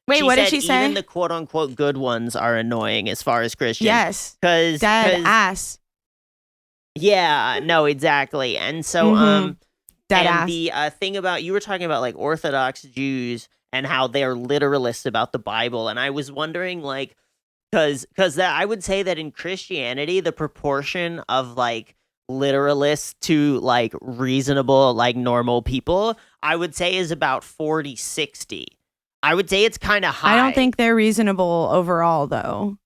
Wait, she what did said she say? even the quote unquote good ones are annoying as far as Christians. Yes. Because Dead ass. yeah, no, exactly. And so Dead and ass. the thing about, you were talking about like Orthodox Jews and how they're literalists about the Bible, and I was wondering like, because I would say that in Christianity the proportion of like literalists to like reasonable, like normal people, I would say is about 40-60. I would say it's kind of high. I don't think they're reasonable overall, though,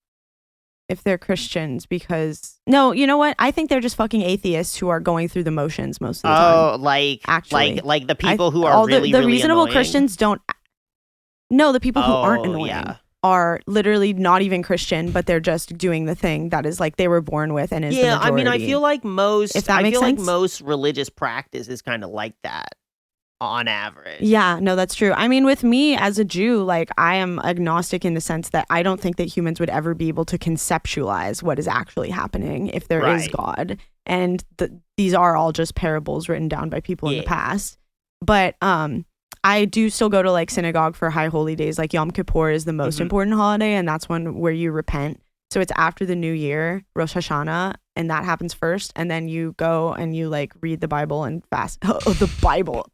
if they're Christians, because no, you know what? I think they're just fucking atheists who are going through the motions most of the time. Oh, like Actually. like the people who are all really the really reasonable annoying. Christians don't. No, the people who aren't Oh, annoying yeah. are literally not even Christian, but they're just doing the thing that is like they were born with and is the Yeah, I mean, I majority. feel like most. If that I makes feel like sense. most religious practice is kind of like that, on average. Yeah, no, that's true. I mean, with me as a Jew, like I am agnostic in the sense that I don't think that humans would ever be able to conceptualize what is actually happening if there is Right. God. And these are all just parables written down by people in the Yeah. past. But I do still go to like synagogue for high holy days. Like Yom Kippur is the most Mhm. important holiday, and that's where you repent. So it's after the New Year, Rosh Hashanah, and that happens first. And then you go and you like read the Bible and fast. Oh, the Bible.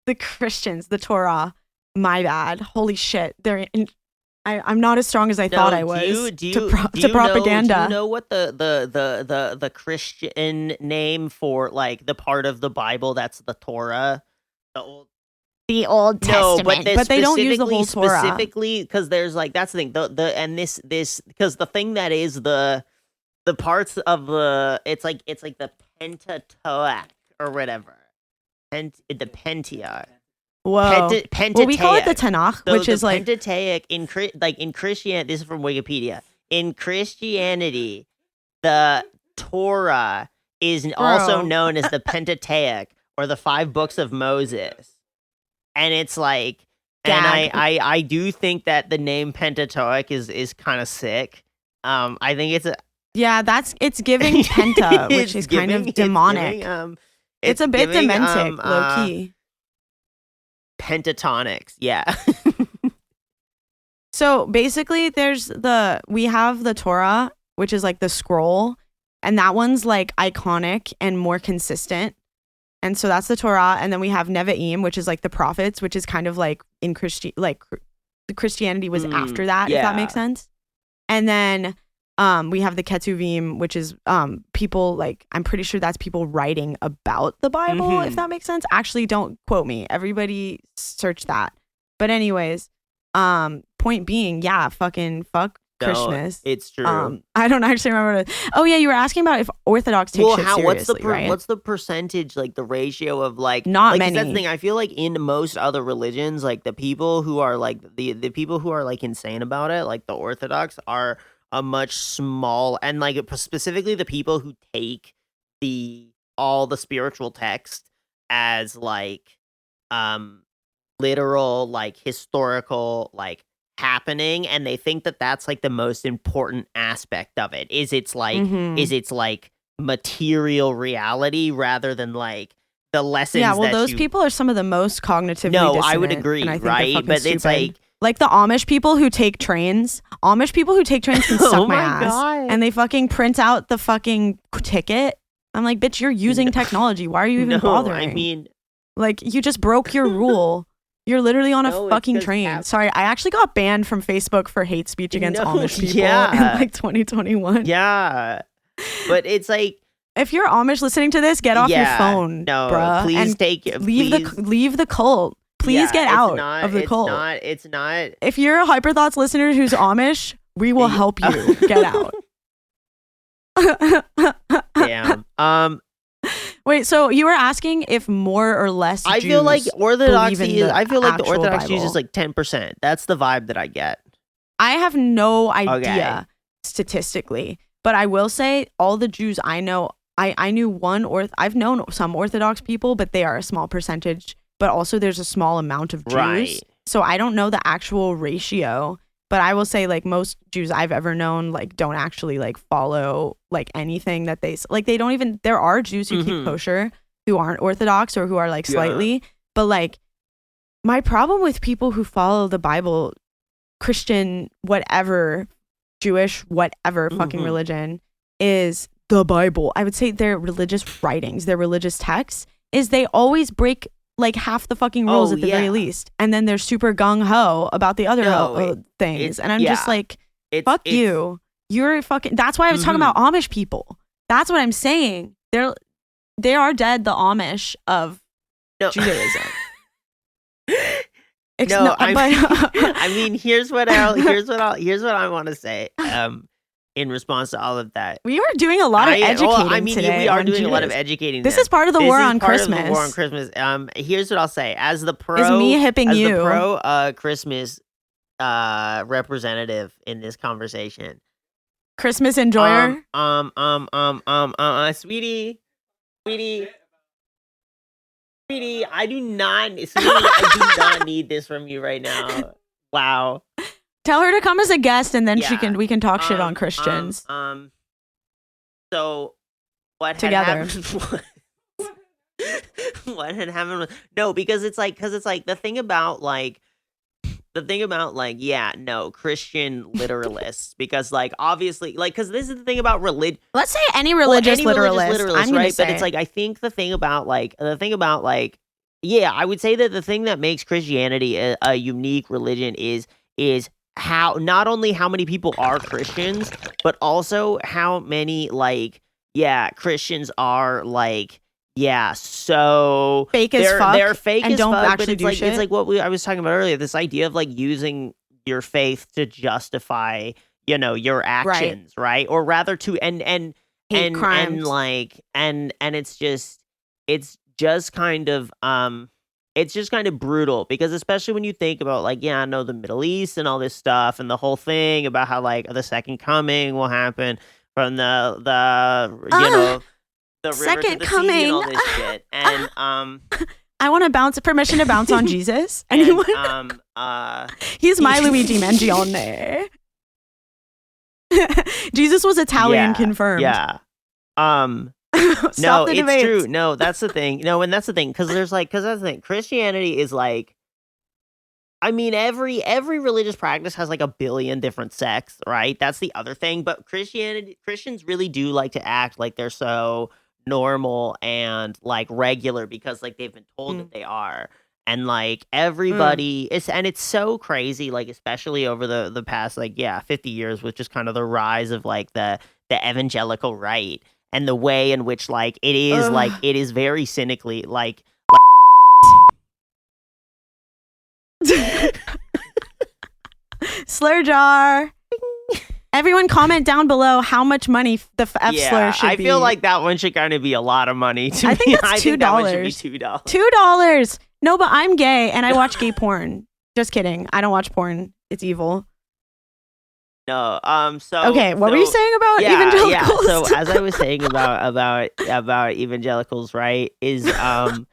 The Christians, the Torah. My bad. Holy shit. I'm not as strong as I thought I was to propaganda. Do you know what the Christian name for like the part of the Bible that's the Torah? The Old Testament, No, but they don't use the whole Torah. specifically because there's like, that's the thing. This because the thing that is the parts of the, it's like the Pentateuch or whatever, the Pentateuch. Whoa. Pentateuch. Well, we call it the Tanakh, So which the is like Pentateuch in Christianity. This is from Wikipedia. In Christianity, the Torah is also known as the Pentateuch, or the 5 books of Moses. And it's like, and I do think that the name Pentateuch is kind of sick. I think it's it's giving Penta, which is kind of demonic. It's a bit giving, dementic, low key. Pentatonics, yeah. So basically, we have the Torah, which is like the scroll, and that one's like iconic and more consistent. And so that's the Torah, and then we have Nevi'im, which is like the prophets, which is kind of like in the Christianity was after that, if that makes sense. And then we have the Ketuvim, which is people like, I'm pretty sure that's people writing about the Bible, if that makes sense. Actually, don't quote me. Everybody search that. But anyways, point being, yeah, fuck Christmas. It's true. I don't actually remember. Oh yeah, you were asking about if Orthodox take shit seriously, right? What's the percentage, like the ratio of like not like, many? That's the thing. I feel like in most other religions, like the people who are like the people who are like insane about it, like the Orthodox, are a much small, and like specifically the people who take all the spiritual text as like literal, like historical, like happening, and they think that that's like the most important aspect of it is it's like material reality rather than like the lessons. Yeah, well, those people are some of the most cognitively dissonant, I would agree, and I think right? But stupid. It's like the Amish people who take trains. Amish people who take trains can suck my ass. God. And they fucking print out the fucking ticket. I'm like, bitch, you're using technology. Why are you even bothering? I mean, like, you just broke your rule. You're literally on a fucking train. Sorry, I actually got banned from Facebook for hate speech against Amish people in like 2021. Yeah. But it's like, if you're Amish listening to this, get off your phone, bruh. Please and take it. Leave the cult. Please get out of the cult. It's not. If you're a Hyperthots listener who's Amish, we will help you get out. Damn. Wait, so you were asking if more or less Jews I feel like Orthodoxy I feel like the Orthodox uses like 10%. That's the vibe that I get. I have no idea statistically, but I will say all the Jews I know, I knew I've known some Orthodox people, but they are a small percentage, but also there's a small amount of Jews. Right. So I don't know the actual ratio, but I will say like most Jews I've ever known like don't actually like follow like anything that they like. They don't even, there are Jews who keep kosher who aren't Orthodox or who are like slightly, but like my problem with people who follow the Bible, Christian, whatever, Jewish, whatever fucking religion, is the Bible. I would say their religious writings, their religious texts, is they always break like half the fucking rules at the very least. And then they're super gung-ho about the other things. And I'm just like, fuck you. You're fucking, that's why I was talking about Amish people. That's what I'm saying. They are dead, the Amish of Judaism. I mean, here's what I want to say. In response to all of that, we are doing a lot of educating today. We are doing a lot of educating. This is part of the war on Christmas. Here's what I'll say: as the pro, is me hipping you, the pro Christmas representative in this conversation, Christmas enjoyer, sweetie, I do not need this from you right now. Wow. Tell her to come as a guest, and then we can talk shit on Christians. So what together? What had happened? Because it's like the thing about Christian literalists, because like obviously like because this is the thing about religion. Let's say any religious literalist, right? But it's like I think the thing about I would say that the thing that makes Christianity a unique religion is how not only how many people are Christians, but also how many Christians are so fake as fuck. They're fake and as don't fuck, actually but do shit. It's like what I was talking about earlier. This idea of like using your faith to justify, your actions, right? Or rather to and crimes. and it's just kind of it's just kind of brutal, because especially when you think about I know the Middle East and all this stuff and the whole thing about how the second coming will happen from the river second to the coming sea and all this shit. And I want permission to bounce on Jesus. Anyone? He's my Luigi Mangione. Jesus was Italian confirmed. Yeah. No, it's debates. true. No, that's the thing. No, and that's the thing, because that's the thing. Christianity is every religious practice has a billion different sects, right? That's the other thing. But Christians really do like to act like they're so normal and regular, because they've been told that they are. And everybody it's so crazy, especially over the past 50 years, with just kind of the rise of the evangelical right. And the way in which it is very cynically slur jar. Everyone comment down below how much money the F slur should be. I feel like that one should kind of be a lot of money to me. I think that's $2. I think that one should be $2. $2. No, but I'm gay and I watch gay porn. Just kidding. I don't watch porn. It's evil. No. Okay, what were you saying about evangelicals? Yeah. So as I was saying about evangelicals, right? Is what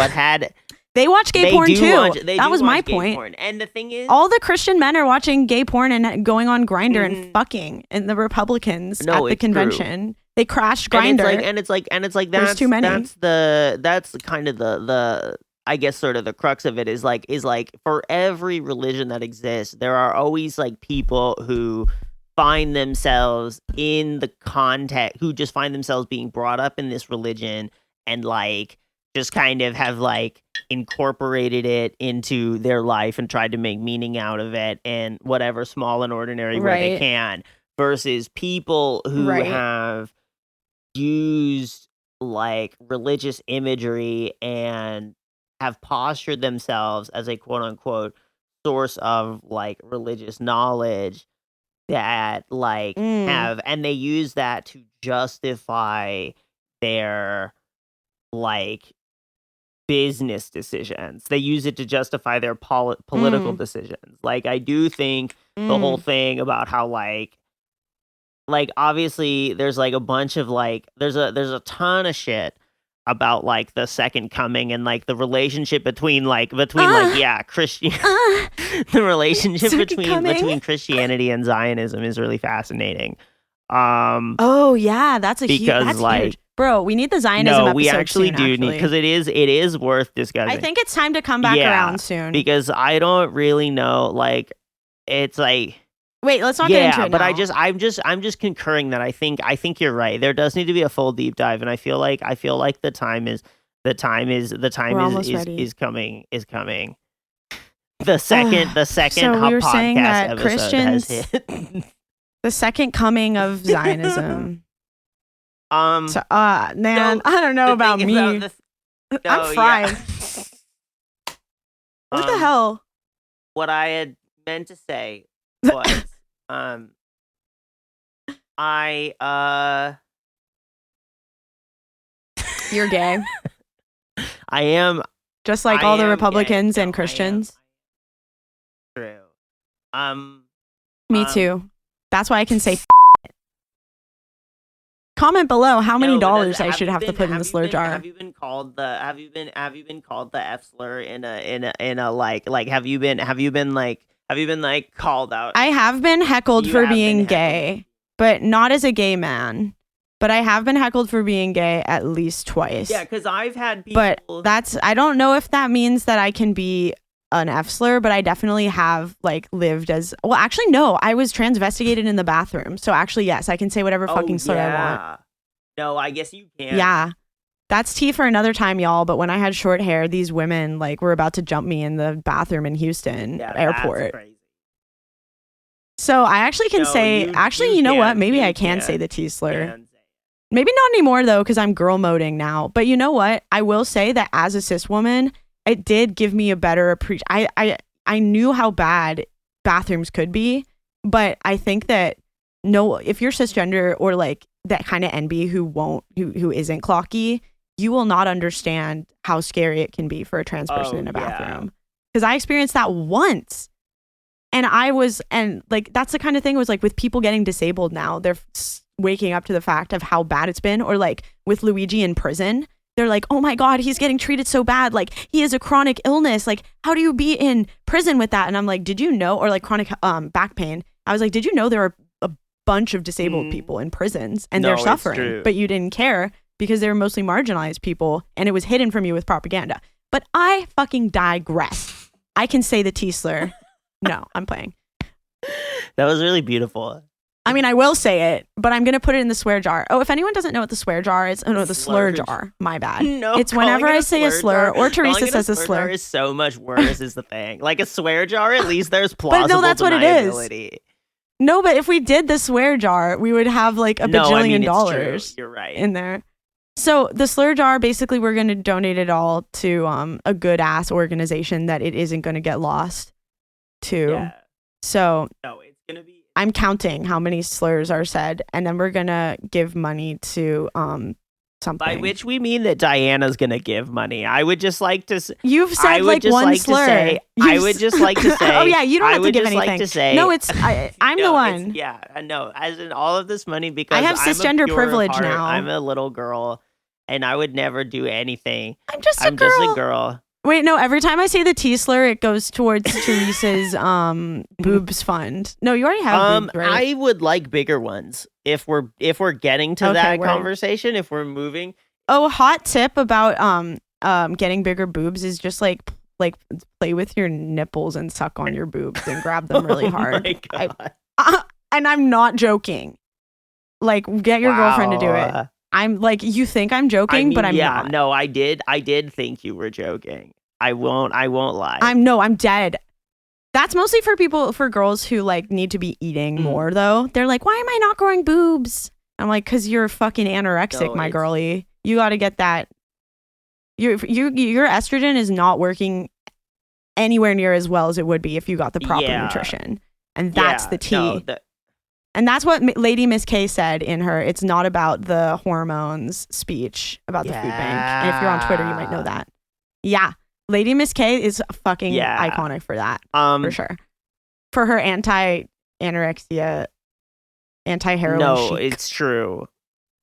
had. They watch gay porn too. That was my point. Porn. And the thing is, all the Christian men are watching gay porn and going on Grindr and fucking, and the Republicans at the convention. True. They crashed Grindr. And it's like there's too many. That's kind of the I guess sort of the crux of it is like for every religion that exists, there are always like people who find themselves in the context, who just find themselves being brought up in this religion and like just kind of have like incorporated it into their life and tried to make meaning out of it in whatever small and ordinary way they can, versus people who have used like religious imagery and have postured themselves as a quote unquote source of like religious knowledge that like have, and they use that to justify their like business decisions. They use it to justify their political decisions. Like I do think the whole thing about how like obviously there's like a bunch of like there's a ton of shit about like the second coming and like the relationship between Christian the relationship between Christianity and Zionism is really fascinating. Oh yeah, that's huge. Bro, we need the Zionism episode. We actually soon, do need, because it is worth discussing. I think it's time to come back around soon. Because I don't really know, like, it's like. Wait, let's not get into it but now. I'm just concurring that I think you're right. There does need to be a full deep dive, and I feel like the time is coming. The second so Hub we were saying podcast that episode Christians, has hit. The second coming of Zionism. Man, I don't know about me. I'm fried. What the hell? What I had meant to say was, You're gay. I am. Just like all the Republicans and Christians. True. Me too. That's why I can say. Comment below how many dollars I should have to put in the slur jar. Have you been called the F slur in a like have you been called out? I have been heckled for being gay, but not as a gay man. But I have been heckled for being gay at least twice. Yeah, because I've had people. But I don't know if that means that I can be an F slur, but I definitely have like lived as, well, actually, no, I was transvestigated in the bathroom. So actually, yes, I can say whatever fucking slur I want. No, I guess you can. Yeah. That's tea for another time, y'all. But when I had short hair, these women like were about to jump me in the bathroom in Houston airport. That's crazy. So I actually can say, you know what? Maybe I can say the T slur. Maybe not anymore though, because I'm girl moding now. But you know what? I will say that as a cis woman, it did give me a better appreciation. I knew how bad bathrooms could be, but I think that if you're cisgender or like that kind of NB who isn't clocky, you will not understand how scary it can be for a trans person in a bathroom. Because I experienced that once. And that's the kind of thing was like with people getting disabled now, they're waking up to the fact of how bad it's been. Or like with Luigi in prison, they're like, oh my God, he's getting treated so bad. Like he has a chronic illness. Like how do you be in prison with that? And I'm like, did you know? Or like chronic back pain. I was like, did you know there are a bunch of disabled people in prisons and they're suffering, but you didn't care because they were mostly marginalized people and it was hidden from you with propaganda. But I fucking digress. I can say the T slur. No, I'm playing. That was really beautiful. I mean, I will say it, but I'm going to put it in the swear jar. Oh, if anyone doesn't know what the swear jar is, the slur jar. My bad. No, it's whenever I say a slur or Theresa says a slur. Is so much worse is the thing. Like a swear jar, at least there's plausible but no, that's what it is. No, but if we did the swear jar, we would have like a bajillion dollars. You're right. In there. So the slur jar, basically, we're going to donate it all to a good ass organization that it isn't going to get lost to. Yeah. So No, it's gonna be. I'm counting how many slurs are said, and then we're gonna give money to something. By which we mean that Diana's gonna give money. I would just like to. You've said like one slur. I would just like to say. Oh yeah, you don't have to give anything. Like to say, no, it's I'm no, the one. Yeah, I know. As in all of this money because I have cisgender privilege now. I'm a little girl, and I would never do anything. I'm just a girl. Wait, no. Every time I say the T slur, it goes towards Theresa's boobs fund. No, you already have boobs, right? I would like bigger ones if we're getting to that conversation. If we're moving. Oh, hot tip about getting bigger boobs is just like play with your nipples and suck on your boobs and grab them really hard. My God. And I'm not joking. Like, get your girlfriend to do it. I'm like, you think I'm joking, but I'm not. No, I did think you were joking. I won't lie. I'm dead. That's mostly for girls who like need to be eating more though. They're like, why am I not growing boobs? I'm like, cause you're fucking anorexic, my girlie. You got to get that. Your estrogen is not working anywhere near as well as it would be if you got the proper nutrition. And that's the tea. And that's what Lady Miss K said in her "It's not about the hormones" speech about the food bank. And if you're on Twitter, you might know that. Yeah. Lady Miss K is fucking iconic for that. For sure. For her anti-anorexia, anti-heroin No, chic, it's true.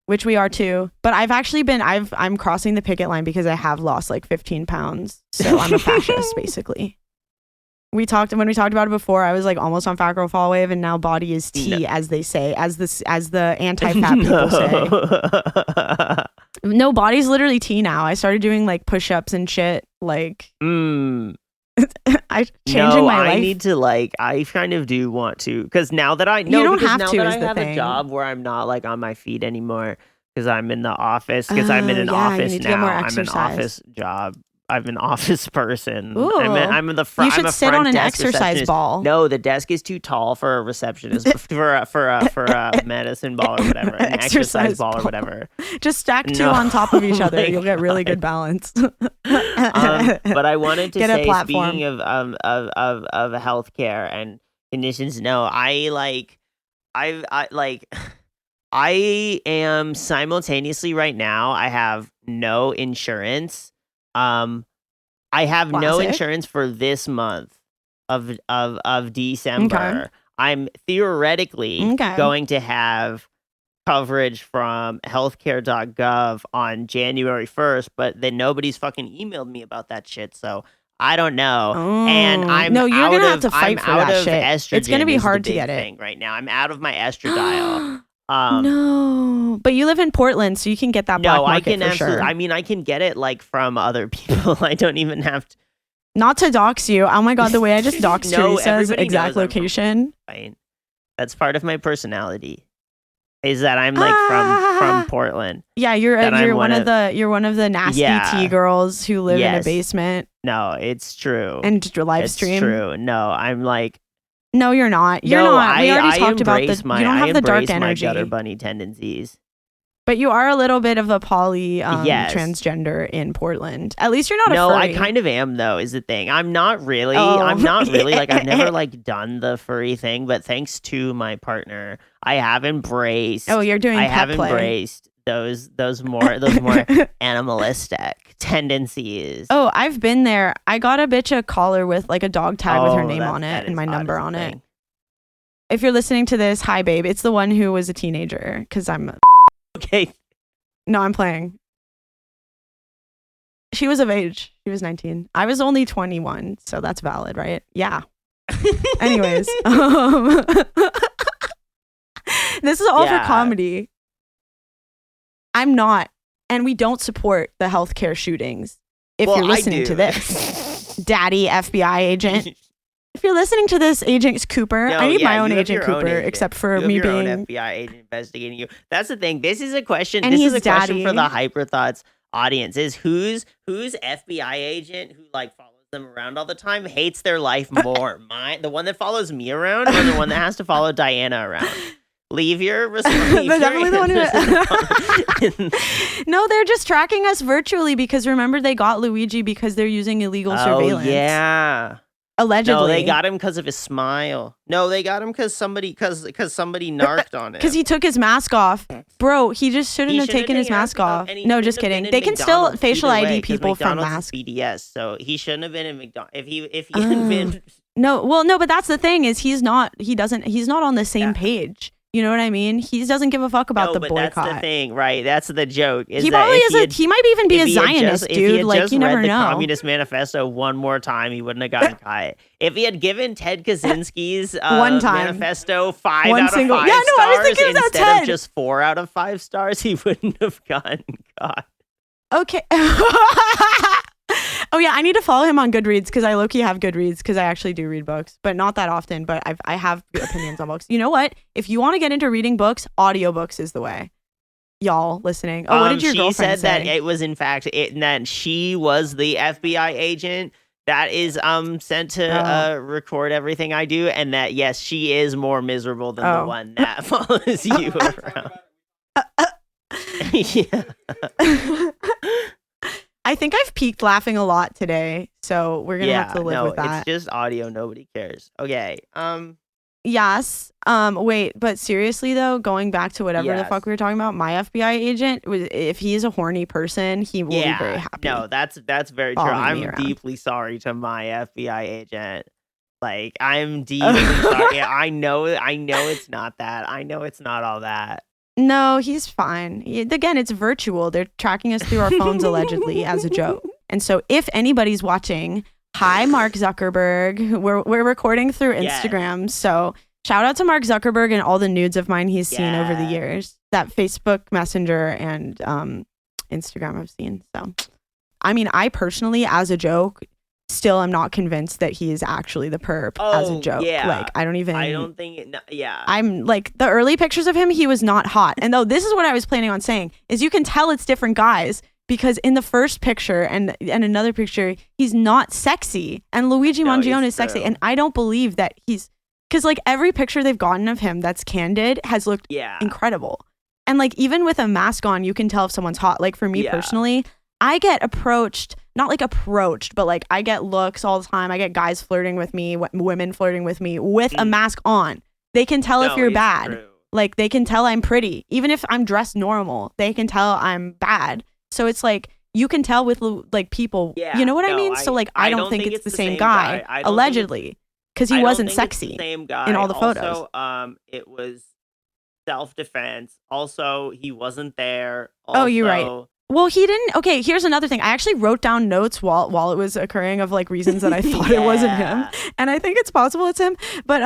Which we are too. But I'm crossing the picket line because I have lost like 15 pounds. So I'm a fascist, basically. When we talked about it before, I was like almost on fat girl fall wave, and now body is tea, as they say, as the anti-fat people say. No, body's literally tea now. I started doing like push-ups and shit. Like, changing my life. I need to I kind of do want to, because now that I know, I have a job where I'm not like on my feet anymore, because I'm in the office, because I'm in an office now. I'm an office job. I'm an office person. Ooh. I'm in the front. You should sit on an exercise ball. No, the desk is too tall for a receptionist, for a medicine ball or whatever, an exercise ball or whatever. Just stack two on top of each other. You'll get really good balance. But I wanted to say, speaking of healthcare and conditions, no, I am simultaneously right now. I have no insurance. I have no insurance for this month of December. Okay. I'm theoretically going to have coverage from healthcare.gov on January 1st, but then nobody's fucking emailed me about that shit, so I don't know. And you're gonna have to fight for that shit. Estrogen. It's gonna be hard to get it right now. I'm out of my estradiol. No, but you live in Portland, so you can get that black market for sure. I mean, I can get it like from other people. I don't even have to. Not to dox you. Oh my God, the way I just doxed Theresa's exact location. Fine. That's part of my personality. Is that I'm like from Portland. Yeah, you're one of the nasty tea girls who live in a basement. No, it's true. And live stream. It's true. No, I'm like. No, you're not. You're not. We already talked about the. You don't have the dark energy. My gutter bunny tendencies. But you are a little bit of a poly transgender in Portland. At least you're not a furry. No, I kind of am though, is the thing. I'm not really. I'm not really like, I've never like done the furry thing, but thanks to my partner, I have embraced. Oh, you're doing. I have embraced those more animalistic tendencies. Oh, I've been there. I got a bitch a collar with like a dog tag with her name on it and my number on it. If you're listening to this, hi babe. It's the one who was a teenager, because I'm okay. No, I'm playing. She was of age. She was 19. I was only 21, so that's valid, right? Yeah. Anyways, this is all for comedy. I'm not, and we don't support the healthcare shootings. If you're listening to this, Daddy FBI agent. If you're listening to this, Agent Cooper, I need my own Agent Cooper, except for me being own FBI agent investigating you. That's the thing. This is a question. And this he's is a daddy. Question for the Hyperthots audience: is who's FBI agent who like follows them around all the time hates their life more? The one that follows me around, or the one that has to follow Diana around? Leave your response. Definitely the one who. No, they're just tracking us virtually because remember they got Luigi because they're using illegal surveillance. Yeah. allegedly. No, they got him because of his smile. No, they got him because somebody narked on him. Because he took his mask off. Bro, he just shouldn't have taken his mask off. No, just kidding. They can still facial ID people from masks. BDS, so he shouldn't have been in McDonald's. If he had been... No, but that's the thing is he's not on the same page. You know what I mean? He doesn't give a fuck about the boycott. That's the thing, right? That's the joke. He probably is. He might even be a Zionist, dude. Like, you never know. If he had just read the Communist Manifesto one more time, he wouldn't have gotten caught. If he had given Ted Kaczynski's manifesto 5 out of 5 stars I was thinking about instead Ted. of just 4 out of 5 stars, he wouldn't have gotten caught. Okay. Oh yeah, I need to follow him on Goodreads because I low-key have Goodreads because I actually do read books, but not that often. But I have opinions on books. You know what? If you want to get into reading books, audiobooks is the way. Y'all listening? Oh, what did your girlfriend say? She said that it was in fact that she was the FBI agent that is sent to record everything I do, and that yes, she is more miserable than the one that follows you around. Yeah. I think I've peaked laughing a lot today, so we're gonna have to live with that. It's just audio. Nobody cares. Okay. Yes. Wait, but seriously though, going back to whatever the fuck we were talking about, my FBI agent, if he is a horny person, he will be very happy. No, that's very true. I'm deeply sorry to my FBI agent. Like, I'm deeply sorry. I know it's not that. I know it's not all that. No, he's fine. Again, it's virtual. They're tracking us through our phones allegedly as a joke. And so if anybody's watching, hi, Mark Zuckerberg. We're recording through Instagram. Yes. So shout out to Mark Zuckerberg and all the nudes of mine he's seen over the years. That Facebook Messenger and Instagram I've seen. So, I mean, I personally, as a joke, still am not convinced that he is actually the perp as a joke. Yeah. Like, I don't think yeah. I'm like, the early pictures of him, he was not hot. And though this is what I was planning on saying, is you can tell it's different guys because in the first picture and another picture, he's not sexy. And Luigi Mangione is sexy. And I don't believe that because like every picture they've gotten of him that's candid has looked incredible. And like even with a mask on, you can tell if someone's hot. Like for me personally, I get approached, not like approached, but like I get looks all the time. I get guys flirting with me, women flirting with me with a mask on. They can tell if you're bad. True. Like they can tell I'm pretty. Even if I'm dressed normal, they can tell I'm bad. So it's like you can tell with like people, you know what I mean? So like I don't think it's the same guy allegedly because he wasn't sexy same guy. In all the photos. Also, it was self-defense. Also, he wasn't there. Also, you're right. Well, he didn't. Okay, here's another thing. I actually wrote down notes while it was occurring of like reasons that I thought it wasn't him, and I think it's possible it's him. But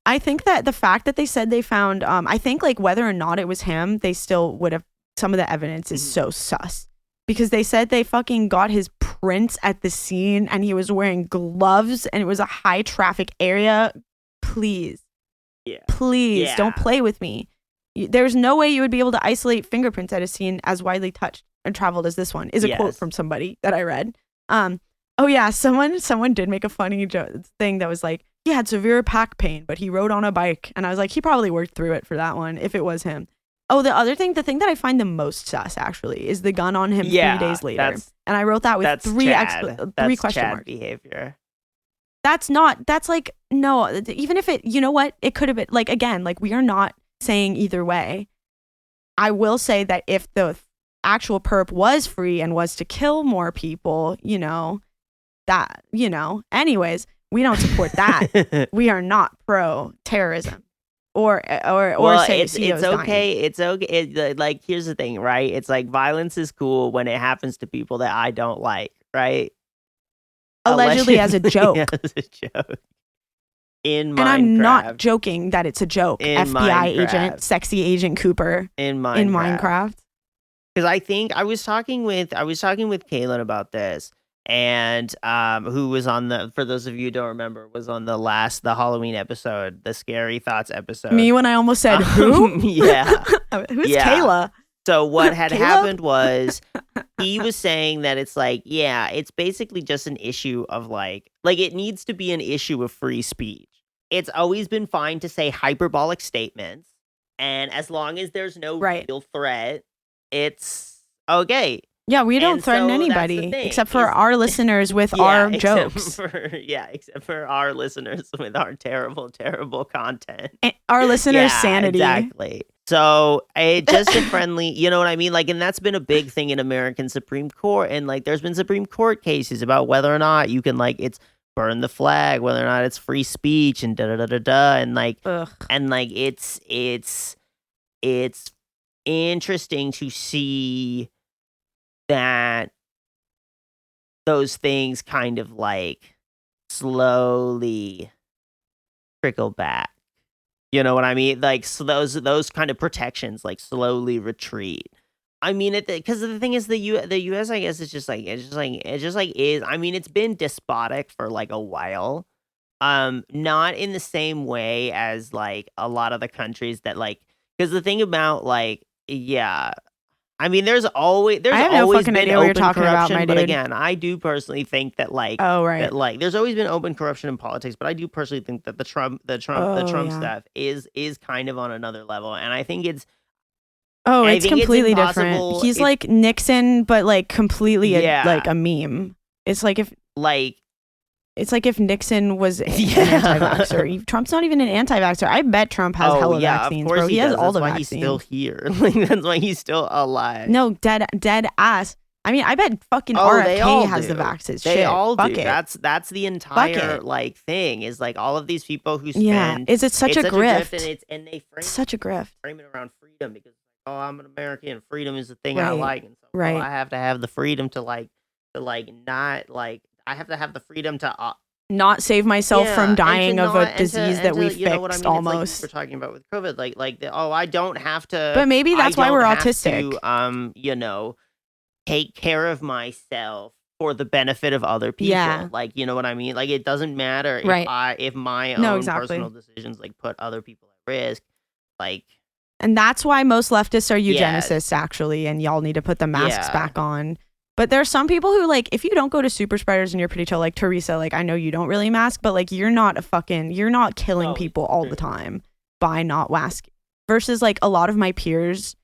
I think that the fact that they said they found, I think like whether or not it was him, they still would have. Some of the evidence is so sus because they said they fucking got his prints at the scene and he was wearing gloves and it was a high traffic area. Please, don't play with me. There's no way you would be able to isolate fingerprints at a scene as widely touched and traveled as this one, is a quote from somebody that I read. Oh yeah, someone did make a funny thing that was like, he had severe back pain, but he rode on a bike. And I was like, he probably worked through it for that one, if it was him. Oh, the thing that I find the most sus, actually, is the gun on him 3 days later. And I wrote that with three question marks. Behavior. That's like, no, even if it, you know what, it could have been, like, again, like, we are not saying either way. I will say that if the actual perp was free and was to kill more people, anyways, we don't support that. We are not pro terrorism or say it's okay. Dying. It's okay. Like, here's the thing, right? It's like violence is cool when it happens to people that I don't like, right? Allegedly as a joke. As a joke. In Minecraft. And I'm not joking that it's a joke. In FBI Minecraft. agent, sexy agent Cooper in Minecraft. Because I think I was talking with Kaylin about this, and who was on for those of you who don't remember, was on the Halloween episode, the Scary Thoughts episode. Me when I almost said who? Yeah. Who's Kayla? So what had happened was he was saying that it's like, it's basically just an issue of like it needs to be an issue of free speech. It's always been fine to say hyperbolic statements. And as long as there's no real threat, it's okay. Yeah, we don't And threaten so that's the anybody thing, except for is- our listeners with Yeah, our except jokes. except for our listeners with our terrible, terrible content. And our listeners' Yeah, sanity. exactly. So just a friendly, you know what I mean? Like, and that's been a big thing in American Supreme Court. And like, there's been Supreme Court cases about whether or not you can like, it's burn the flag, whether or not it's free speech and da da da da da. And like, Ugh. it's interesting to see that those things kind of like slowly trickle back. You know what I mean? Like, so those kind of protections like slowly retreat. I mean, because the thing is, the U.S. I guess is just like is. I mean, it's been despotic for like a while. Not in the same way as like a lot of the countries that like. Because the thing about like, yeah, I mean, there's I always have no been fucking idea what you're open talking about, corruption, my but dude. again, I do personally think that like Oh, right. that like there's always been open corruption in politics, but I do personally think that the Trump Oh, yeah. stuff is kind of on another level, and I think it's Oh, I it's think it's completely different. impossible- He's it's- like Nixon, but like completely Yeah. like a meme. It's like if Nixon was an Yeah. anti-vaxxer. Trump's not even an anti-vaxxer. I bet Trump has hella vaccines, of course bro. He has does. all That's the why vaccines. he's still here. Like that's why he's still alive. No, dead ass. I mean, I bet fucking Oh, they all RFK has do. the vaccines. They Shit, all fuck do. it. That's the entire it. like thing is like all of these people who spend. Yeah, is it such it's a grift? and they frame Such a grift. it around freedom because oh, I'm an American. Freedom is the thing I Right, like, and so right. I have to have the freedom to not like I have to have the freedom to Not save myself yeah, from and to dying of not- a and to- disease and that to, we you know what I fixed mean? It's like almost. we're talking about with COVID, I don't have to. But maybe that's I why don't we're have autistic. To, you know, take care of myself for the benefit of other people. Yeah. Like, you know what I mean? Like, it doesn't matter if Right. if my No, own exactly. personal decisions like put other people at risk. Like, And that's why most leftists are Yes. eugenicists, actually, and y'all need to put the masks Yeah. back on. But there's some people who, like, if you don't go to super spreaders and you're pretty chill, like THERESA, like, I know you don't really mask, but, like, you're not killing No, people it's all true. the time by not masking. Versus, like, a lot of my peers,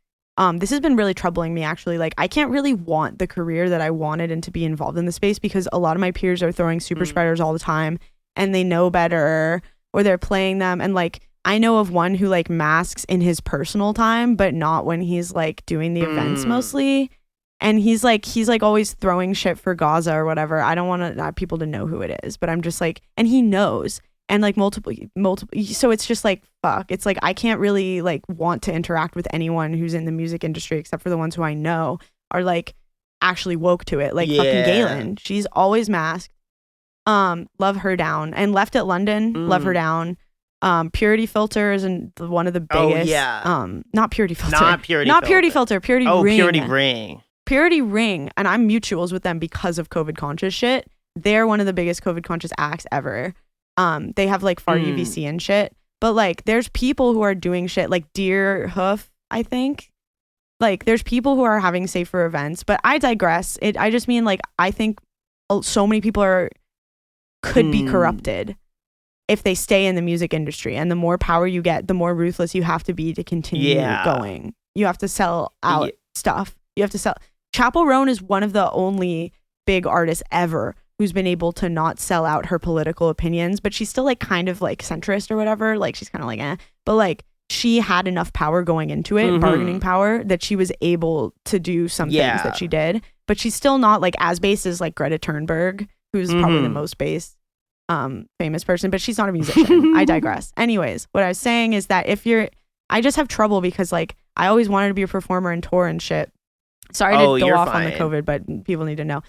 this has been really troubling me, actually. Like, I can't really want the career that I wanted and to be involved in the space because a lot of my peers are throwing super spreaders all the time and they know better or they're playing them. And, like, I know of one who, like, masks in his personal time, but not when he's, like, doing the events mostly. And he's like always throwing shit for Gaza or whatever. I don't want people to know who it is, but I'm just like, and he knows. And like multiple. So it's just like, fuck. It's like, I can't really like want to interact with anyone who's in the music industry except for the ones who I know are like actually woke to it. Like fucking Yeah. Galen. She's always masked. Love her down. And Left at London, love her down. Purity Filter is one of the Oh, biggest. yeah. Not Purity Filter. Not Purity Purity Filter. Filter. Purity oh, Ring. Purity Ring. Purity Ring, and I'm mutuals with them because of COVID conscious shit. They're one of the biggest COVID conscious acts ever. They have like far UVC and shit. But like there's people who are doing shit like Deer Hoof, I think. Like there's people who are having safer events, but I digress. I just mean like I think so many people could be corrupted if they stay in the music industry, and the more power you get, the more ruthless you have to be to continue going. You have to sell out stuff. You have to sell. Chappell Roan is one of the only big artists ever who's been able to not sell out her political opinions, but she's still like kind of like centrist or whatever. Like she's kind of like, but like she had enough power going into it, bargaining power, that she was able to do some things that she did. But she's still not like as based as like Greta Thunberg, who's probably the most based famous person, but she's not a musician. I digress. Anyways, what I was saying is that I just have trouble because like I always wanted to be a performer and tour and shit. Sorry to go off on the COVID, but people need to know.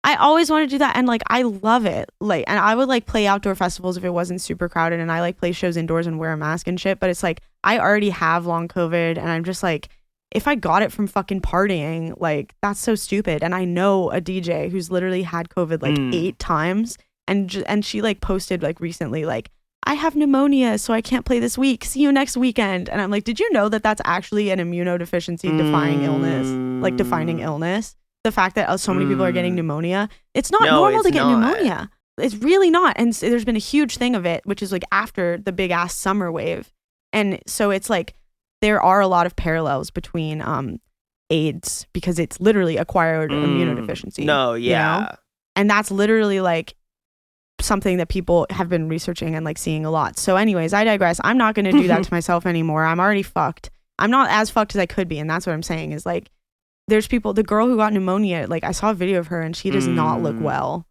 I always wanted to do that, and like I love it. Like, and I would like play outdoor festivals if it wasn't super crowded, and I like play shows indoors and wear a mask and shit. But it's like I already have long COVID, and I'm just like, if I got it from fucking partying, like that's so stupid. And I know a DJ who's literally had COVID like 8 times, and she like posted like recently like, I have pneumonia, so I can't play this week. See you next weekend. And I'm like, did you know that that's actually an immunodeficiency defining illness? The fact that so many people are getting pneumonia. It's not normal to get pneumonia. It's really not. And so there's been a huge thing of it, which is like after the big ass summer wave. And so it's like, there are a lot of parallels between AIDS because it's literally acquired immunodeficiency. No, yeah. You know? And that's literally like something that people have been researching and like seeing a lot. So anyways, I digress. I'm not going to do that to myself anymore. I'm already fucked. I'm not as fucked as I could be. And that's what I'm saying is like, there's people, the girl who got pneumonia, like I saw a video of her and she does not look well.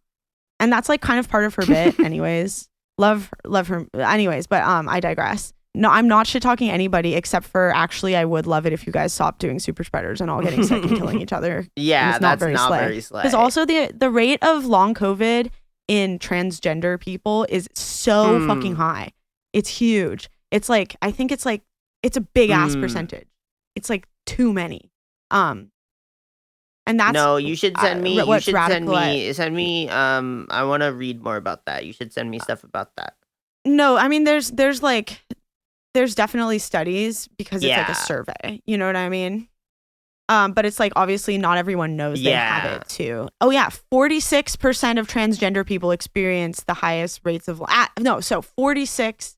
And that's like kind of part of her bit anyways. Love her. Anyways, but I digress. No, I'm not shit talking anybody except for actually I would love it if you guys stopped doing super spreaders and all getting sick and killing each other. Yeah, it's that's not very slay. Because also the rate of long COVID in transgender people is so fucking high. It's huge. It's like, I think it's like, it's a big ass percentage. It's like too many. And that's no, you should send me. What's you should radical send me. I want to read more about that. You should send me stuff about that. No, I mean, there's definitely studies because it's like a survey. You know what I mean? But it's like obviously not everyone knows they have it too. Oh yeah, 46% of transgender people experience the highest rates of 46.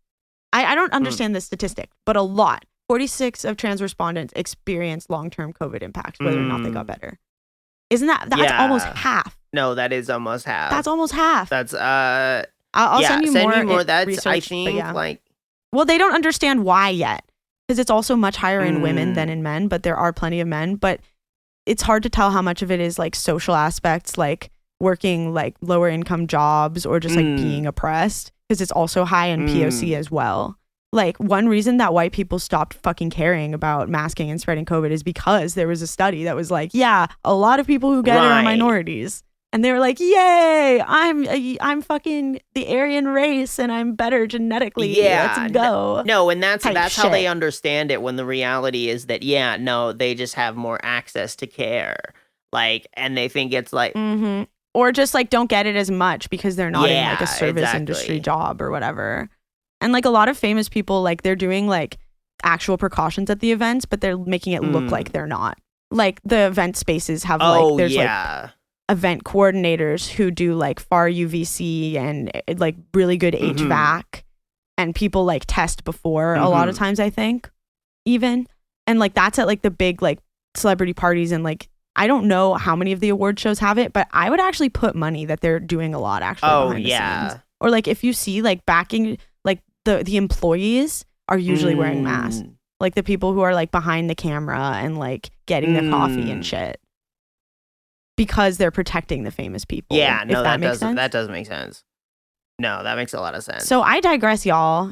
I don't understand this statistic, but a lot. 46 of trans respondents experience long-term COVID impacts, whether or not they got better. Isn't that's almost half? No, that is almost half. That's almost half. That's I'll send you more. That's research, I think like. Well, they don't understand why yet, because it's also much higher in women than in men, but there are plenty of men. But it's hard to tell how much of it is like social aspects, like working like lower income jobs or just like being oppressed, because it's also high in POC as well. Like one reason that white people stopped fucking caring about masking and spreading COVID is because there was a study that was like, yeah, a lot of people who get it are minorities. And they were like, yay, I'm fucking the Aryan race and I'm better genetically. Yeah, let's go. No, and that's how they understand it, when the reality is that, they just have more access to care. Like, and they think it's like... Or just like don't get it as much because they're not in like a service industry job or whatever. And like a lot of famous people, like they're doing like actual precautions at the events, but they're making it look like they're not. Like the event spaces have like, like event coordinators who do like far UVC and like really good HVAC, and people like test before a lot of times, I think, even. And like that's at like the big like celebrity parties, and like I don't know how many of the award shows have it, but I would actually put money that they're doing a lot actually behind the scenes. Or like if you see like backing, like the employees are usually wearing masks. Like the people who are like behind the camera and like getting the coffee and shit. Because they're protecting the famous people. Yeah, no, that does make sense. No, that makes a lot of sense. So I digress, y'all.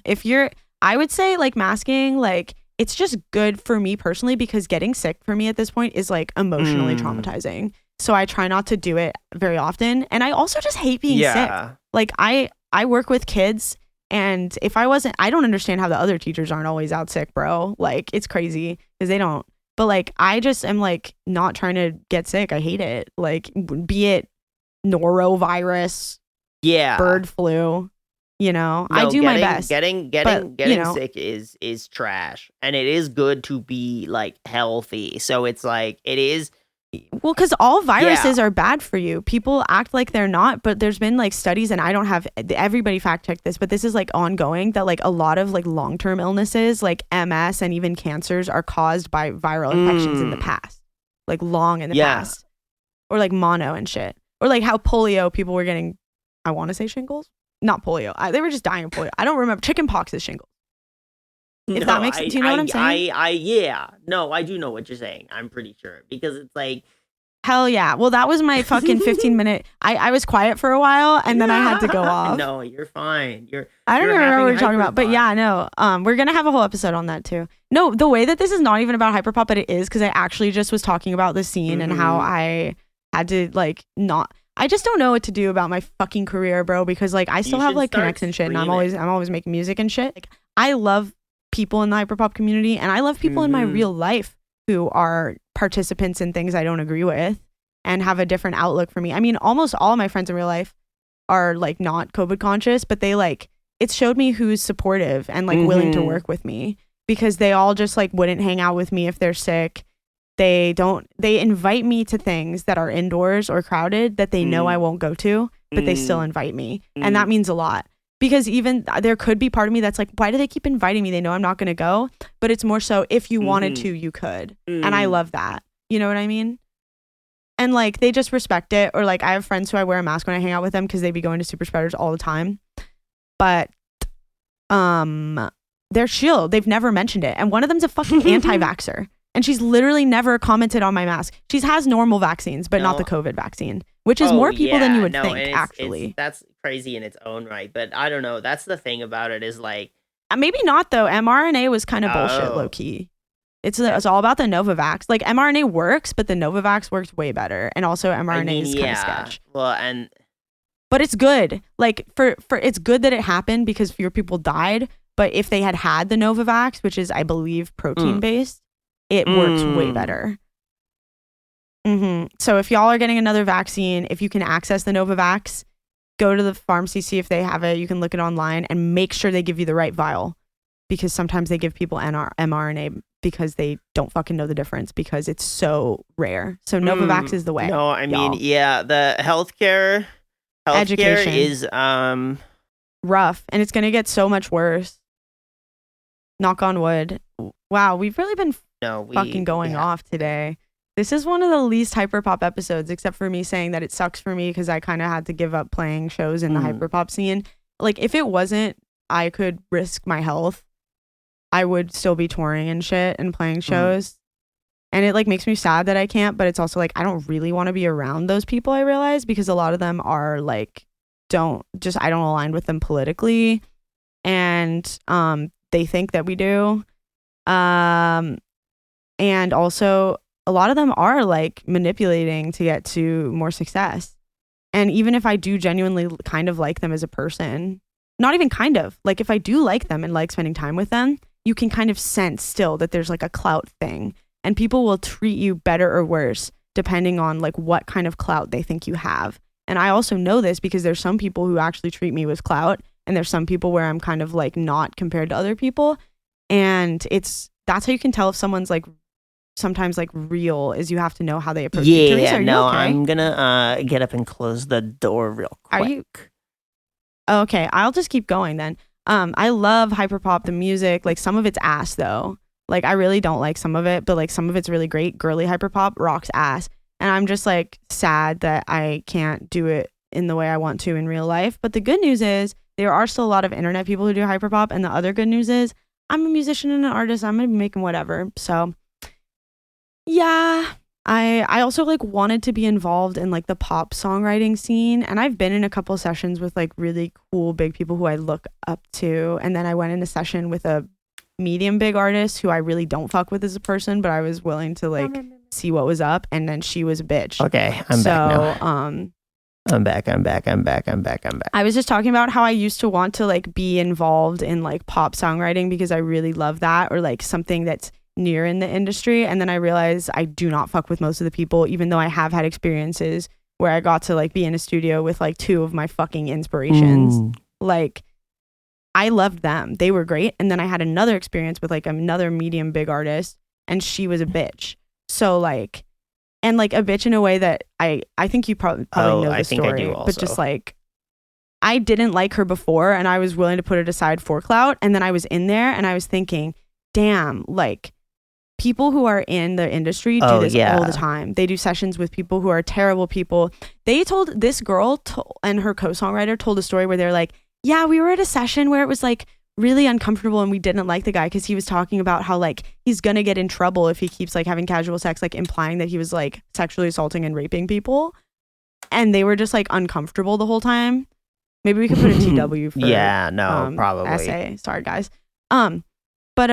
I would say like masking, like it's just good for me personally, because getting sick for me at this point is like emotionally traumatizing. So I try not to do it very often. And I also just hate being sick. Like I work with kids, and if I wasn't, I don't understand how the other teachers aren't always out sick, bro. Like it's crazy because they don't. But like, I just am like not trying to get sick. I hate it. Like, be it norovirus, bird flu, I do my best. Getting sick is trash, and it is good to be like healthy. So it's like it is. Well, because all viruses are bad for you. People act like they're not, but there's been like studies, and I don't have everybody fact check this, but this is like ongoing, that like a lot of like long-term illnesses like MS and even cancers are caused by viral infections in the past, like long in the past, or like mono and shit, or like how polio people were getting, I want to say shingles, not polio. They were just dying of polio. I don't remember. Chicken pox is shingles. If that makes sense, do you know what I'm saying? No, I do know what you're saying. I'm pretty sure, because it's like, hell yeah. Well, that was my fucking 15-minute. I was quiet for a while, and then I had to go off. No, you're fine. I don't even remember what you're talking about, but yeah, no. We're gonna have a whole episode on that too. No, the way that this is not even about hyperpop, but it is, because I actually just was talking about the scene and how I had to like not. I just don't know what to do about my fucking career, bro, because like I still have like connects and shit, and I'm always making music and shit. Like I love people in the hyperpop community, and I love people in my real life who are participants in things I don't agree with and have a different outlook for me. I mean, almost all of my friends in real life are like not COVID conscious, but they like, it showed me who's supportive and like willing to work with me, because they all just like wouldn't hang out with me if they're sick. They invite me to things that are indoors or crowded that they know I won't go to, but they still invite me. And that means a lot. Because even there could be part of me that's like, why do they keep inviting me? They know I'm not going to go. But it's more so, if you wanted to, you could. And I love that. You know what I mean? And like they just respect it. Or like I have friends who I wear a mask when I hang out with them because they be going to super spreaders all the time. But they're chill. They've never mentioned it. And one of them's a fucking anti-vaxxer. And she's literally never commented on my mask. She has normal vaccines, but not the COVID vaccine, which is more people than you would think, actually. That's crazy in its own right. But I don't know. That's the thing about it is like... maybe not, though. mRNA was kind of bullshit, low-key. It's all about the Novavax. Like, mRNA works, but the Novavax works way better. And also mRNA is kind of sketch. Well, but it's good. Like, for it's good that it happened because fewer people died. But if they had the Novavax, which is, I believe, protein-based, it works way better. So if y'all are getting another vaccine, if you can access the Novavax, go to the pharmacy, see if they have it. You can look it online and make sure they give you the right vial. Because sometimes they give people mRNA because they don't fucking know the difference because it's so rare. So Novavax is the way. No, I mean, the healthcare education is rough, and it's gonna get so much worse. Knock on wood. Wow, we've really been fucking going off today. This is one of the least hyperpop episodes, except for me saying that it sucks for me because I kind of had to give up playing shows in the hyperpop scene. Like, if it wasn't, I could risk my health. I would still be touring and shit and playing shows. And it like makes me sad that I can't, but it's also like I don't really want to be around those people, I realize, because a lot of them are like I don't align with them politically. And they think that we do. And also a lot of them are like manipulating to get to more success. And even if I do genuinely kind of like them as a person, not even kind of, like if I do like them and like spending time with them, you can kind of sense still that there's like a clout thing, and people will treat you better or worse depending on like what kind of clout they think you have. And I also know this because there's some people who actually treat me with clout, and there's some people where I'm kind of like not compared to other people. And that's how you can tell if someone's like sometimes like real, is you have to know how they approach you. THERESA, no, okay? I'm gonna get up and close the door real quick. Are you? Okay, I'll just keep going then. I love hyperpop, the music. Like some of it's ass though. Like I really don't like some of it, but like some of it's really great. Girly hyperpop rocks ass. And I'm just like sad that I can't do it in the way I want to in real life. But the good news is there are still a lot of internet people who do hyperpop. And the other good news is I'm a musician and an artist. I'm going to be making whatever. So yeah, I also like wanted to be involved in like the pop songwriting scene. And I've been in a couple sessions with like really cool big people who I look up to. And then I went in a session with a medium big artist who I really don't fuck with as a person, but I was willing to like see what was up. And then she was a bitch. Okay, I'm back now. I'm back. I was just talking about how I used to want to like be involved in like pop songwriting because I really love that, or like something that's near in the industry. And then I realized I do not fuck with most of the people, even though I have had experiences where I got to like be in a studio with like two of my fucking inspirations. Like I loved them. They were great. And then I had another experience with like another medium big artist, and she was a bitch. So like, and like a bitch in a way that I think you probably know the story, but just like I didn't like her before, and I was willing to put it aside for clout. And then I was in there and I was thinking, damn, like people who are in the industry do this all the time. They do sessions with people who are terrible people. They told this girl and her co-songwriter told a story where they're like, yeah, we were at a session where it was like really uncomfortable and we didn't like the guy because he was talking about how like he's gonna get in trouble if he keeps like having casual sex, like implying that he was like sexually assaulting and raping people. And they were just like uncomfortable the whole time. Maybe we could put a TW for probably essay. Sorry guys. But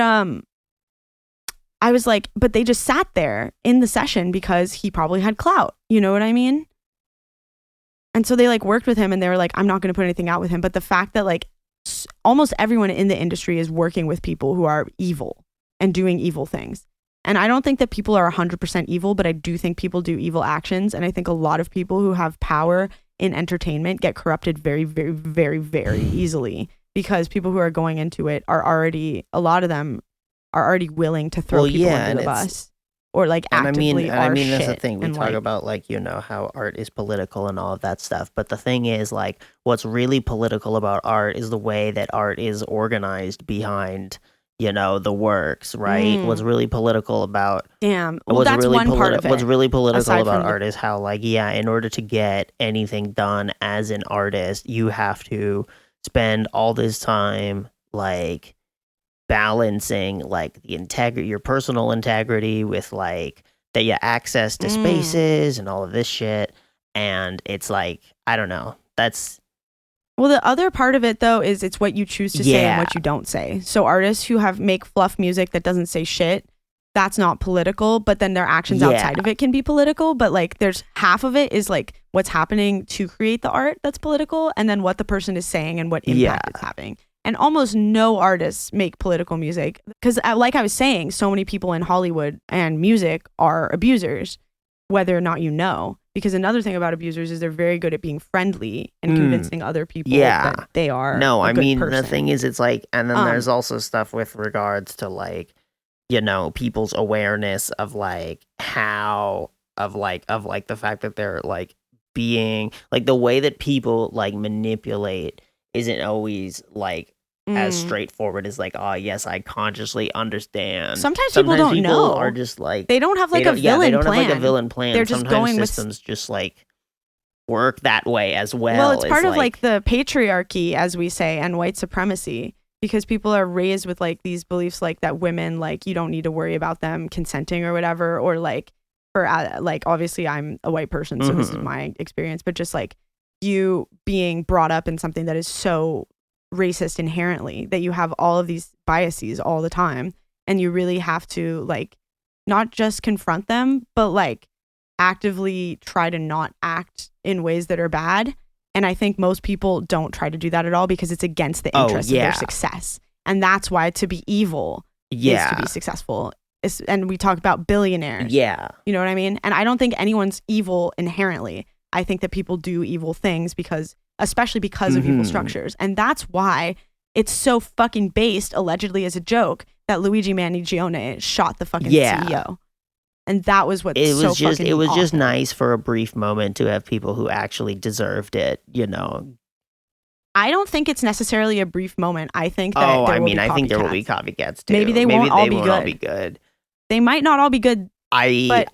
I was like, but they just sat there in the session because he probably had clout. You know what I mean? And so they like worked with him, and they were like, I'm not going to put anything out with him. But the fact that like almost everyone in the industry is working with people who are evil and doing evil things. And I don't think that people are 100% evil, but I do think people do evil actions. And I think a lot of people who have power in entertainment get corrupted very, very, very, very easily, because people who are going into it are already, a lot of them are already willing to throw people under the bus, or like actively I mean that's the thing. We talk about like, you know, how art is political and all of that stuff. But the thing is, like, what's really political about art is the way that art is organized behind, the works, right? What's really political about well, that's really one part of it. What's really political about the- art is how, like, in order to get anything done as an artist, you have to spend all this time, like, balancing, like, your personal integrity with, like, that you access to spaces and all of this shit. And it's like, I don't know. Well, the other part of it, though, is it's what you choose to say and what you don't say. So artists who make fluff music that doesn't say shit, that's not political, but then their actions outside of it can be political. But like, there's half of it is like what's happening to create the art that's political, and then what the person is saying and what impact it's having. And almost no artists make political music because, like I was saying, so many people in Hollywood and music are abusers, whether or not you know. Because another thing about abusers is they're very good at being friendly and convincing other people that they are a good person. The thing is, it's like, and then there's also stuff with regards to, like, people's awareness of, like, how, of the fact that they're, like, being, like, the way that people, like, manipulate isn't always, like, as straightforward as, like, oh yes, I consciously understand. Sometimes people don't know. Are just like, they don't have like a villain they don't plan. have like a villain plan. They're just Sometimes going systems just like work that way as well. Well, it's part of like the patriarchy, as we say, and white supremacy, because people are raised with like these beliefs, like that women, like, you don't need to worry about them consenting or whatever, or like, for like, obviously I'm a white person, so this is my experience, but just like you being brought up in something that is so racist inherently that you have all of these biases all the time, and you really have to like not just confront them, but like actively try to not act in ways that are bad. And I think most people don't try to do that at all because it's against the interest of their success, and that's why to be evil is to be successful. And we talk about billionaires, you know what I mean? And I don't think anyone's evil inherently. I think that people do evil things especially because of evil structures. And that's why it's so fucking based, allegedly as a joke, that Luigi Mangione shot the fucking CEO. And that was what it was just nice for a brief moment to have people who actually deserved it, I don't think it's necessarily a brief moment. I think that I think there will be copycats too. Maybe they won't all be good. They might not all be good. I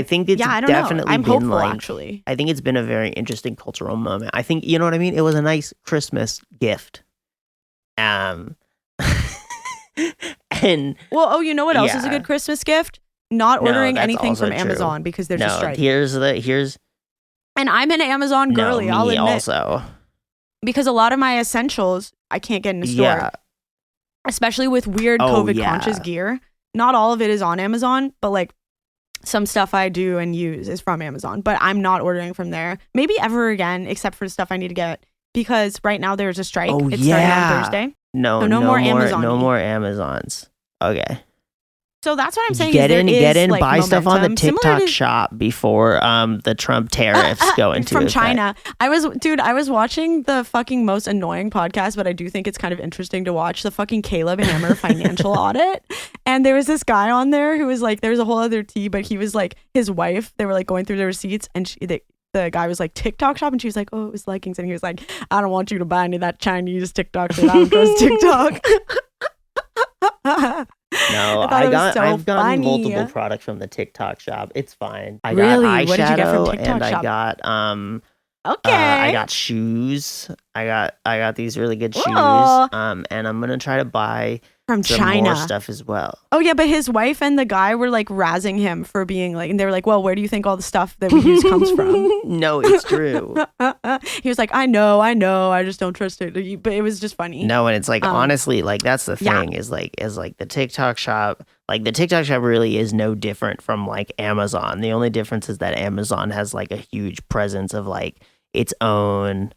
think it's definitely I'm hopeful, actually. I think it's been a very interesting cultural moment. I think, you know what I mean? It was a nice Christmas gift. And you know what else is a good Christmas gift? Not ordering anything from Amazon because there's a strike. And I'm an Amazon girly, I'll admit. Also. Because a lot of my essentials I can't get in a store. Especially with weird COVID conscious gear. Not all of it is on Amazon, but like some stuff I do and use is from Amazon, but I'm not ordering from there. Maybe ever again, except for the stuff I need to get, because right now there's a strike. It's starting on Thursday. No more Amazon. No more Amazons. Okay. So that's what I'm saying. Get in, like, buy stuff on the TikTok shop before the Trump tariffs go into from effect. China. I was watching the fucking most annoying podcast, but I do think it's kind of interesting to watch the fucking Caleb Hammer financial audit. And there was this guy on there who was like, there was a whole other tea, but he was like, his wife, they were like going through the receipts, and the guy was like, TikTok shop, and she was like, oh, it was leggings, and he was like, I don't want you to buy any of that Chinese TikTok shit. I don't trust TikTok. No, I've gotten multiple products from the TikTok shop. It's fine. I got eyeshadow, what did you get from TikTok shop? I got I got shoes. I got these really good shoes. And I'm gonna try to buy from some China more stuff as well. Oh yeah, but his wife and the guy were like razzing him for being like, and they were like, well, where do you think all the stuff that we use comes from? No, it's true. He was like, I know, I just don't trust it. But it was just funny. No, and it's like, honestly, like that's the thing is like the TikTok shop. Like the TikTok shop really is no different from like Amazon. The only difference is that Amazon has like a huge presence of like its own,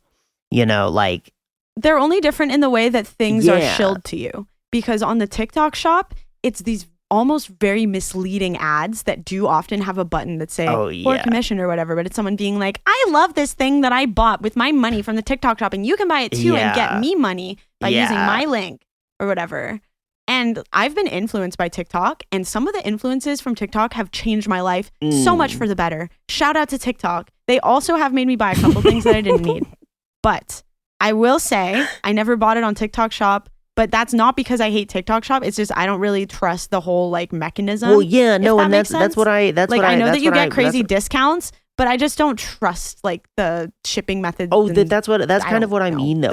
like they're only different in the way that things are shilled to you. Because on the TikTok shop, it's these almost very misleading ads that do often have a button that say for commission or whatever, but it's someone being like, I love this thing that I bought with my money from the TikTok shop, and you can buy it too and get me money by using my link or whatever. And I've been influenced by TikTok, and some of the influences from TikTok have changed my life so much for the better. Shout out to TikTok. They also have made me buy a couple things that I didn't need. But I will say, I never bought it on TikTok shop But that's not because I hate TikTok Shop. It's just I don't really trust the whole like mechanism. Well, yeah, no, and that's what I I know that you get crazy discounts, but I just don't trust like the shipping methods. Oh, that's kind of what I mean though.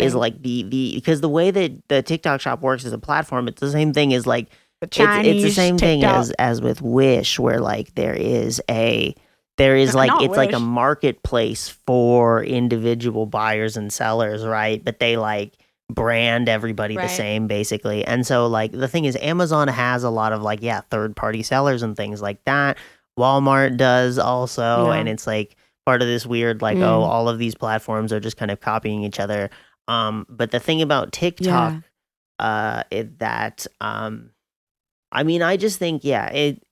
Is like the because the way that the TikTok Shop works as a platform, it's the same thing as like it's the same thing as with Wish, where like there is like it's like a marketplace for individual buyers and sellers, right? But they like brand everybody the same basically. And so like the thing is, Amazon has a lot of like third party sellers and things like that. Walmart does also, and it's like part of this weird like all of these platforms are just kind of copying each other. But the thing about TikTok I mean, I just think it.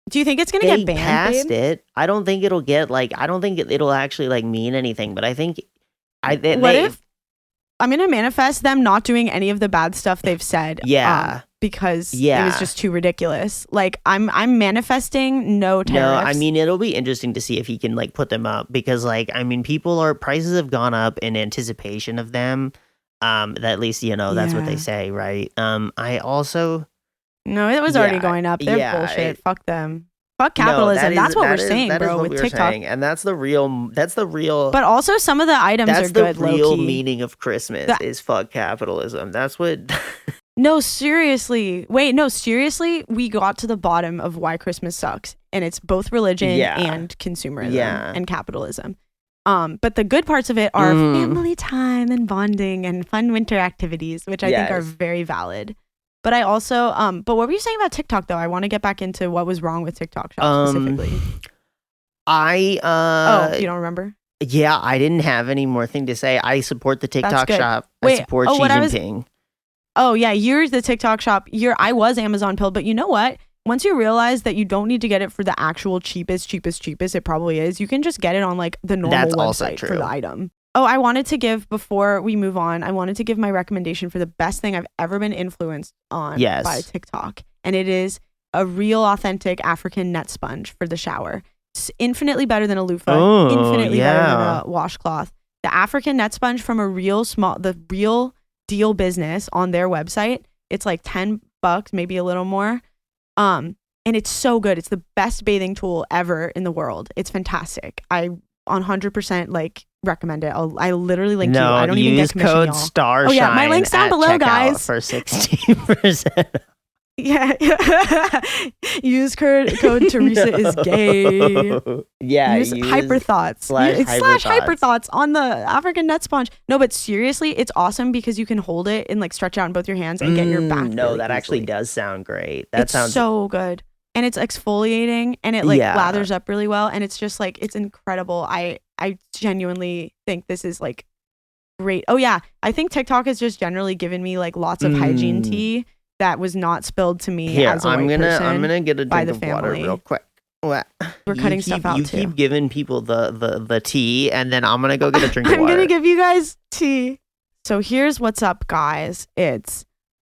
Do you think it's gonna get banned? Past it, I don't think it'll get like. I don't think it'll actually like mean anything. But I think if I'm gonna manifest them not doing any of the bad stuff they've said? Because it was just too ridiculous. Like I'm manifesting no tariffs. No, I mean it'll be interesting to see if he can like put them up because like I mean prices have gone up in anticipation of them. That at least that's what they say, right? I also. No, it was already going up. They're bullshit. Fuck them. Fuck capitalism. That's what we're saying, bro, with TikTok. And that's the real. But also some of the items are good. That's the real meaning of Christmas is fuck capitalism. That's what. No, seriously. Wait, no, seriously. We got to the bottom of why Christmas sucks, and it's both religion and consumerism and capitalism. But the good parts of it are family time and bonding and fun winter activities, which I think are very valid. But I also, but what were you saying about TikTok though? I want to get back into what was wrong with TikTok Shop specifically. You don't remember? Yeah, I didn't have any more thing to say. I support the TikTok Shop. I support Xi Jinping. Oh yeah, you're the TikTok Shop. I was Amazon pilled, but you know what? Once you realize that you don't need to get it for the actual cheapest, it probably is. You can just get it on like the normal website for the item. Oh, I wanted to give, before we move on, I wanted to give my recommendation for the best thing I've ever been influenced on by TikTok. And it is a real authentic African net sponge for the shower. It's infinitely better than a loofah, infinitely better than a washcloth. The African net sponge from the real deal business on their website, it's like $10, maybe a little more. And it's so good. It's the best bathing tool ever in the world. It's fantastic. I 100% like recommend it. I literally link you. I don't even get commission, code STARSHINE. Oh yeah, my link's down below, guys. For 16%. Yeah. Use code THERESA is gay. Yeah. Use Hyperthots. Slash Hyperthots on the African net sponge. No, but seriously, it's awesome because you can hold it and like stretch out in both your hands and get your back. No, really that easily. Actually does sound great. It's so good. And it's exfoliating and it like lathers up really well. And it's just like, it's incredible. I genuinely think this is like great. Oh yeah. I think TikTok has just generally given me like lots of hygiene tea that was not spilled to me as a white person. I'm gonna get a drink of water real quick. We're cutting stuff out too. You keep giving people the tea and then I'm gonna go get a drink of water. I'm gonna give you guys tea. So here's what's up, guys.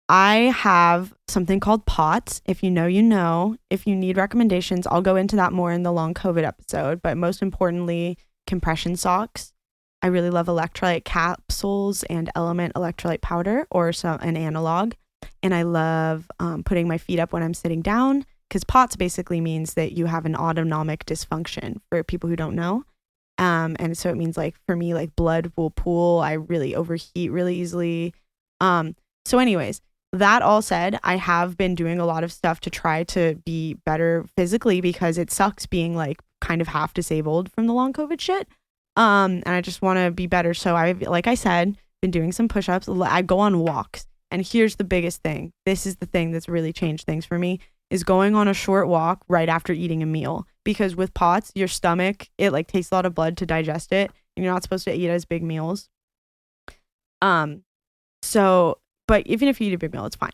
I have something called POTS. If you know, you know. If you need recommendations, I'll go into that more in the long COVID episode. But most importantly, compression socks. I really love electrolyte capsules and element electrolyte powder or an analog. And I love putting my feet up when I'm sitting down because POTS basically means that you have an autonomic dysfunction for people who don't know. And so it means like for me, like blood will pool. I really overheat really easily. So anyways, that all said, I have been doing a lot of stuff to try to be better physically because it sucks being like kind of half disabled from the long COVID shit. And I just want to be better. So like I said, been doing some push-ups. I go on walks. And here's the biggest thing. This is the thing that's really changed things for me is going on a short walk right after eating a meal. Because with POTS, your stomach, it like takes a lot of blood to digest it. And you're not supposed to eat as big meals. But even if you eat a big meal, it's fine.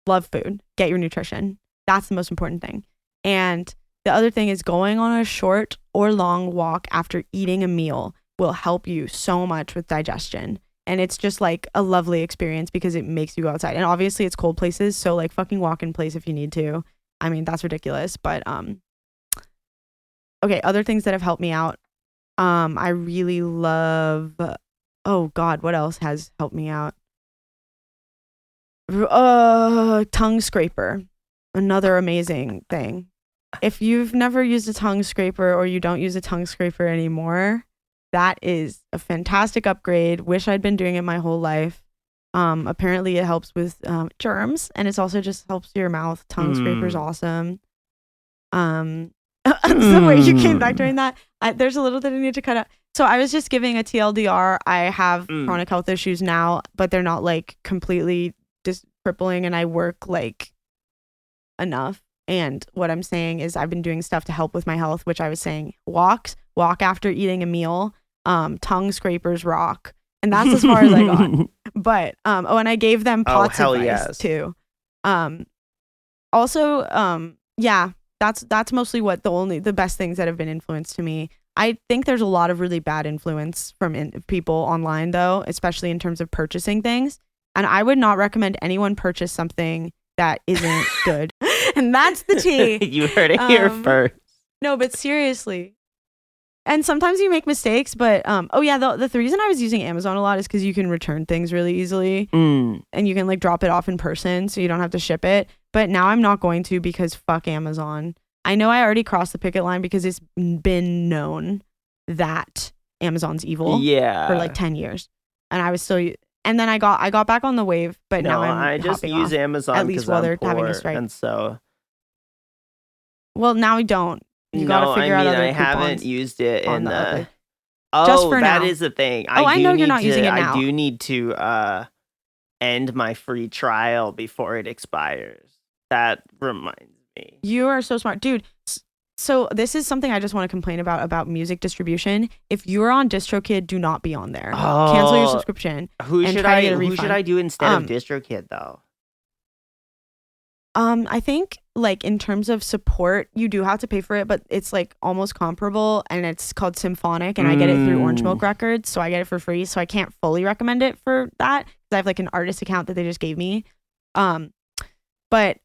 Love food. Get your nutrition. That's the most important thing. And the other thing is going on a short or long walk after eating a meal will help you so much with digestion. And it's just like a lovely experience because it makes you go outside. And obviously it's cold places. So like fucking walk in place if you need to. I mean, that's ridiculous. But okay, other things that have helped me out. I really love, oh God, what else has helped me out? Tongue scraper, another amazing thing. If you've never used a tongue scraper or you don't use a tongue scraper anymore, that is a fantastic upgrade. Wish I'd been doing it my whole life. Apparently it helps with germs, and it also just helps your mouth. Tongue scraper's awesome. The way you came back during that, there's a little that I need to cut out. So I was just giving a TLDR. I have chronic health issues now, but they're not like completely crippling, and I work like enough. And what I'm saying is I've been doing stuff to help with my health, which I was saying walk after eating a meal, tongue scrapers rock. And that's as far as I got. But, and I gave them POTS advice too. Yeah, that's mostly what the best things that have been influenced to me. I think there's a lot of really bad influence from people online though, especially in terms of purchasing things. And I would not recommend anyone purchase something that isn't good. And that's the tea. You heard it here first. No, but seriously. And sometimes you make mistakes, but the reason I was using Amazon a lot is because you can return things really easily. And you can like drop it off in person so you don't have to ship it. But now I'm not going to because fuck Amazon. I know I already crossed the picket line because it's been known that Amazon's evil for like 10 years. And I was still... And then I got back on the wave, but now I just use Amazon at least while they're having a strike. And so, well, now I don't. You got to figure out other coupons. I haven't used it in the. Just for now. That is the thing. I know you're not using it now. I do need to end my free trial before it expires. That reminds me. You are so smart, dude. So this is something I just want to complain about music distribution. If you're on DistroKid, do not be on there. Cancel your subscription. Who should I do instead of DistroKid though? I think like in terms of support, you do have to pay for it, but it's like almost comparable, and it's called Symphonic, and I get it through Orange Milk Records, so I get it for free. So I can't fully recommend it for that because I have like an artist account that they just gave me. But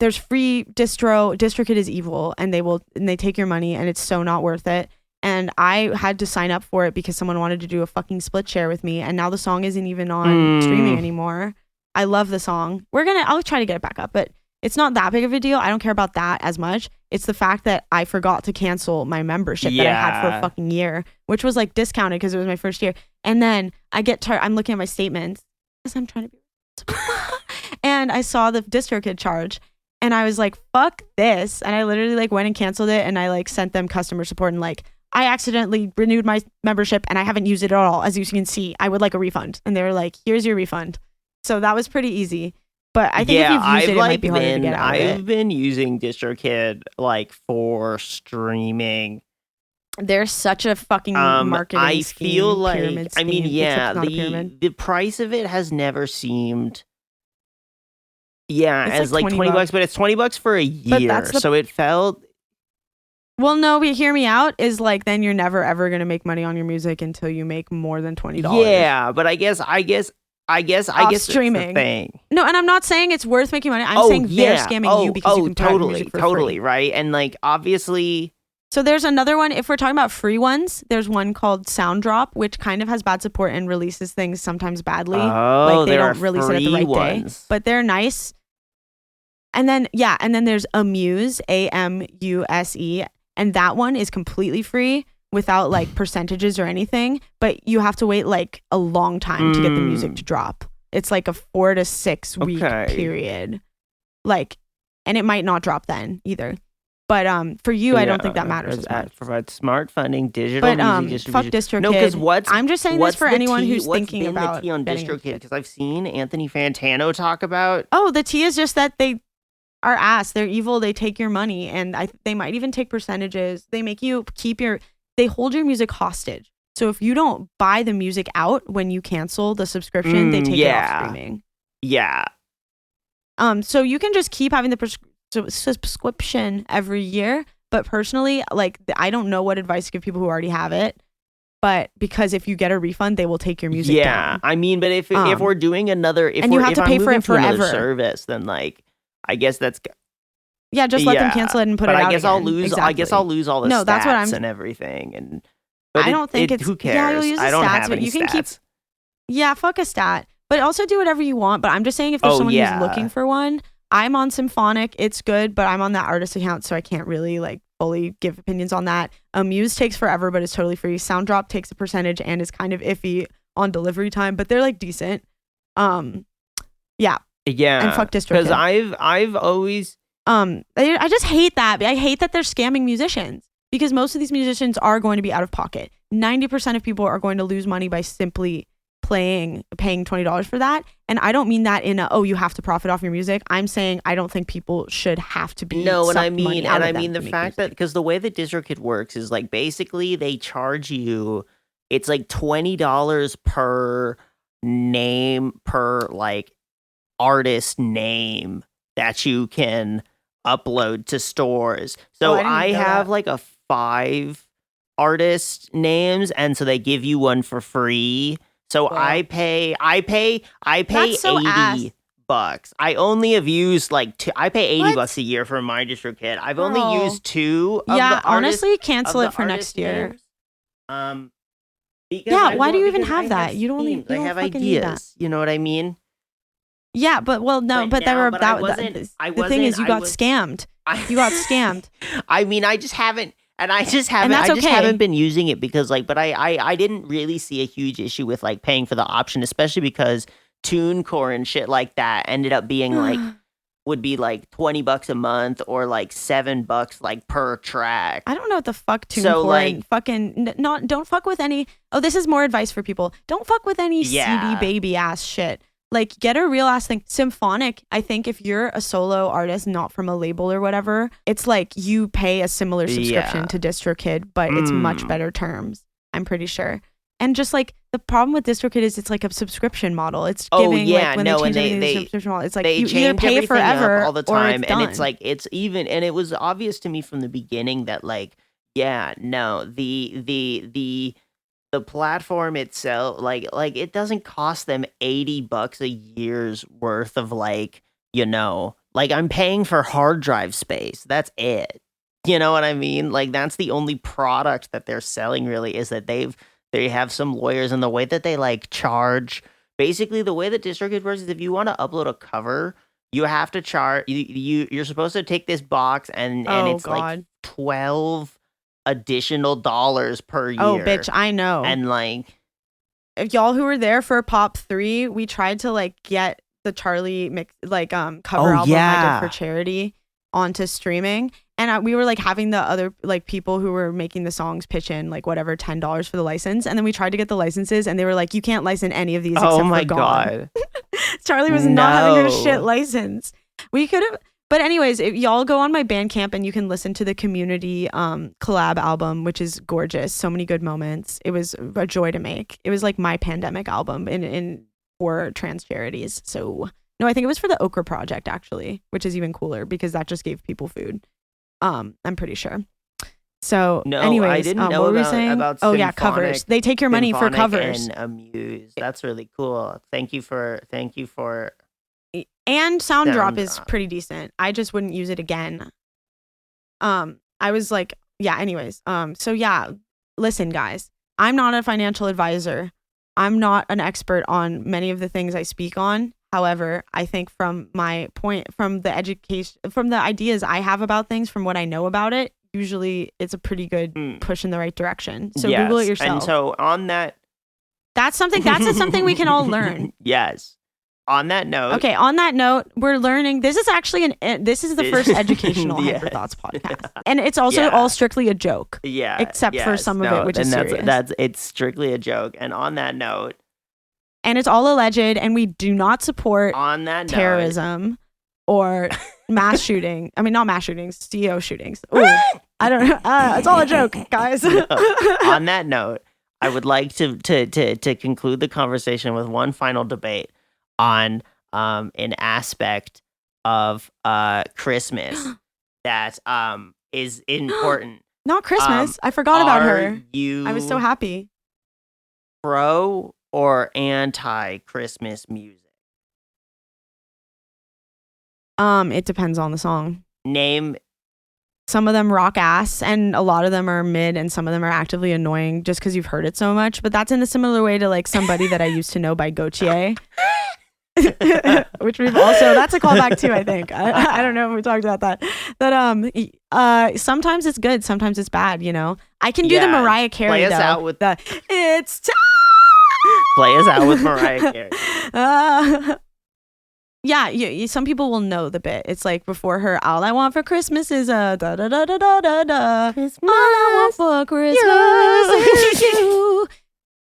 there's free DistroKid is evil, and they take your money, and it's so not worth it. And I had to sign up for it because someone wanted to do a fucking split share with me, and now the song isn't even on streaming anymore. I love the song. I'll try to get it back up, but it's not that big of a deal. I don't care about that as much. It's the fact that I forgot to cancel my membership that I had for a fucking year, which was like discounted because it was my first year. And then I get I'm looking at my statements because I'm trying to be and I saw the DistroKid charge. And I was like, fuck this. And I literally like went and canceled it. And I like sent them customer support and like, I accidentally renewed my membership and I haven't used it at all. As you can see, I would like a refund. And they were like, here's your refund. So that was pretty easy. But I think if you've used it might be harder to get out of it. I've been using DistroKid like for streaming. There's such a fucking marketing scheme. I feel like, I mean, the price of it has never seemed... Yeah, it's as like $20, but it's $20 for a year. So it felt... Well, no, but hear me out is like, then you're never ever going to make money on your music until you make more than $20. Yeah, but I guess streaming the thing. No, and I'm not saying it's worth making money. I'm saying they're scamming you because you can put music for free. Right? And like, obviously... So there's another one. If we're talking about free ones, there's one called Sound Drop, which kind of has bad support and releases things sometimes badly. Like they don't release it at the right day, but they're nice. And then there's Amuse, AMUSE, and that one is completely free without like percentages or anything, but you have to wait like a long time to get the music to drop. It's like a 4 to 6 week period. Like, and it might not drop then either. But for you, I don't think that matters as much. Provide smart funding, digital music distribution. Fuck DistroKid. No, because I'm just saying this for anyone who's thinking about the tea on DistroKid, because I've seen Anthony Fantano talk about. Oh, the tea is just that they are ass. They're evil. They take your money, and they might even take percentages. They make you they hold your music hostage. So if you don't buy the music out when you cancel the subscription, they take it off streaming. Yeah. So you can just keep having the subscription every year, but personally, like, I don't know what advice to give people who already have it, but because if you get a refund, they will take your music down. I mean, but if we're doing another, and you have to pay for it forever service, then like, I guess that's just let them cancel it and put it out. I guess I'll lose. Exactly. I guess I'll lose all the stats that's what and everything. But I don't think it's. Who cares? Yeah, you'll use the I don't stats, have but any you can stats. keep. Yeah, fuck a stat. But also do whatever you want. But I'm just saying if there's someone who's looking for one, I'm on Symphonic. It's good, but I'm on that artist account, so I can't really like fully give opinions on that. Muse takes forever, but it's totally free. Sounddrop takes a percentage and is kind of iffy on delivery time, but they're like decent. Yeah. And fuck DistroKid. Because I've always I just hate that. I hate that they're scamming musicians because most of these musicians are going to be out of pocket. 90% of people are going to lose money by simply paying $20 for that. And I don't mean that in a, you have to profit off your music. I'm saying I don't think people should have to be the fact music. That because the way that DistroKid works is like basically they charge you, it's like $20 per name, per like artist name that you can upload to stores. So I have like a 5 artist names, and so they give you one for free. So I pay so $80. I only have used like I pay $80 a year for my DistroKid. I've only used 2 of the honestly, cancel it for next year. Names. Why do you even have that? You don't I have ideas. You know what I mean? Yeah, but the thing is you got scammed. You got scammed. I mean, I just haven't been using it because like, but I didn't really see a huge issue with like paying for the option, especially because TuneCore and shit like that ended up being like, would be like $20 a month or like $7 like per track. I don't know what the fuck TuneCore and don't fuck with any. Oh, this is more advice for people. Don't fuck with any CD baby ass shit. Like, get a real ass thing. Symphonic, I think if you're a solo artist, not from a label or whatever, it's like you pay a similar subscription to DistroKid, but it's much better terms, I'm pretty sure. And just like the problem with DistroKid is it's like a subscription model. It's giving they subscription model. It's like you either pay forever all the time, or it's done. And it's like it's even, and it was obvious to me from the beginning that like the platform itself, like it doesn't cost them $80 a year's worth of like, like I'm paying for hard drive space. That's it. You know what I mean? Like that's the only product that they're selling really, is that they have some lawyers, and the way that they like charge. Basically, the way that DistroKid works is if you want to upload a cover, you have to charge. You're supposed to take this box and it's like 12 additional dollars per year. Oh, bitch, I know. And like, if y'all who were there for Pop 3, we tried to like get the Charlie mix cover album I did for charity onto streaming, and we were like having the other like people who were making the songs pitch in like whatever $10 for the license, and then we tried to get the licenses, and they were like, you can't license any of these except for God. Charlie was not having a shit license. We could have. But anyways, y'all go on my Bandcamp and you can listen to the Community collab album, which is gorgeous. So many good moments. It was a joy to make. It was like my pandemic album for trans charities. So no, I think it was for the Okra Project actually, which is even cooler because that just gave people food. I'm pretty sure. So anyways, I didn't know what were we saying? About covers. They take your money for covers. And Amuse. That's really cool. Thank you for. And Sounddrop is pretty decent. I just wouldn't use it again. I was like, anyways. Listen, guys. I'm not a financial advisor. I'm not an expert on many of the things I speak on. However, I think from the education, from the ideas I have about things, from what I know about it, usually it's a pretty good push in the right direction. So Google it yourself. And so on that, that's something we can all learn. Yes. On that note, we're learning. This is actually this is the first educational Hyperthots podcast, and it's also all strictly a joke. Yeah, except for some of it, which is serious. It's strictly a joke. And on that note, and it's all alleged, and we do not support terrorism or mass shooting. I mean, not mass shootings, CEO shootings. Ooh, I don't know. It's all a joke, guys. On that note, I would like to conclude the conversation with one final debate on an aspect of Christmas that is important. Not Christmas. I forgot about her. I was so happy. Pro or anti Christmas music? It depends on the song. Name Some of them rock ass, and a lot of them are mid, and some of them are actively annoying just because you've heard it so much. But that's in a similar way to like Somebody That I Used to Know by Gautier. Which we've also, that's a callback too, I think. I don't know if we talked about that. But sometimes it's good, sometimes it's bad, you know. I can do the Mariah Carey play us though. out with the It's time. Play us out with Mariah Carey. Yeah, some people will know the bit. It's like before her, all I want for Christmas is a da da da da da da da. Christmas. All I want for Christmas is you.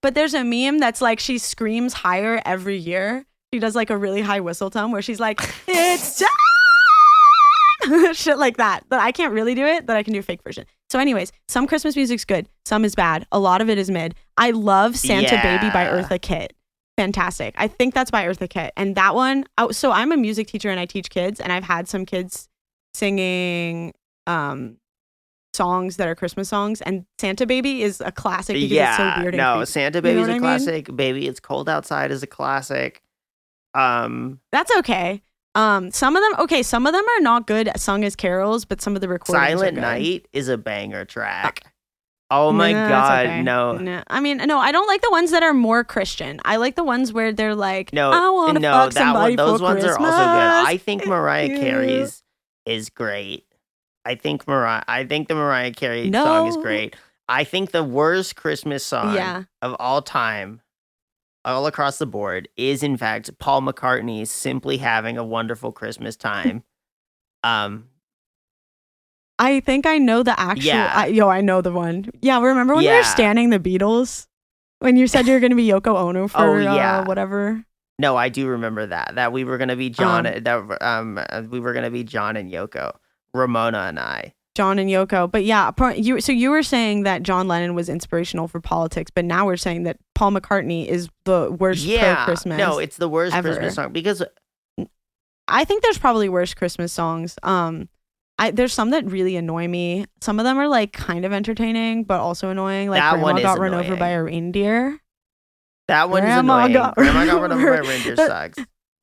But there's a meme that's like she screams higher every year. She does like a really high whistle tone where she's like, it's time! Shit like that. But I can't really do it, but I can do a fake version. So anyways, some Christmas music's good. Some is bad. A lot of it is mid. I love Santa Baby by Eartha Kitt. Fantastic. I think that's by Eartha Kitt. And that one, so I'm a music teacher and I teach kids, and I've had some kids singing songs that are Christmas songs, and Santa Baby is a classic because it's so weird and creepy. Santa Baby's a classic. Baby, It's Cold Outside is a classic. That's okay. Some of them are not good sung as carols, but some of the recordings Silent are good. Night is a banger track. Oh my god, okay. no. I mean, no, I don't like the ones that are more Christian. I like the ones where they're like, I want to fuck somebody those for ones Christmas. are also good. I think Mariah Carey's is great. I think the Mariah Carey song is great. I think the worst Christmas song of all time, all across the board, is in fact Paul McCartney's "Simply Having a Wonderful Christmas Time." I think I know the actual. I know the one. Yeah, remember when we were standing the Beatles? When you said you were going to be Yoko Ono for whatever. No, I do remember that. That we were going to be John. We were going to be John and Yoko, Ramona and I. John and Yoko, but yeah, you were saying that John Lennon was inspirational for politics, but now we're saying that Paul McCartney is the worst pro-Christmas. No, it's the worst ever. Christmas song because I think there's probably worse Christmas songs. There's some that really annoy me. Some of them are like kind of entertaining, but also annoying. Like that Grandma got run over by a reindeer. That one is annoying. Grandma got run over by a reindeer sucks.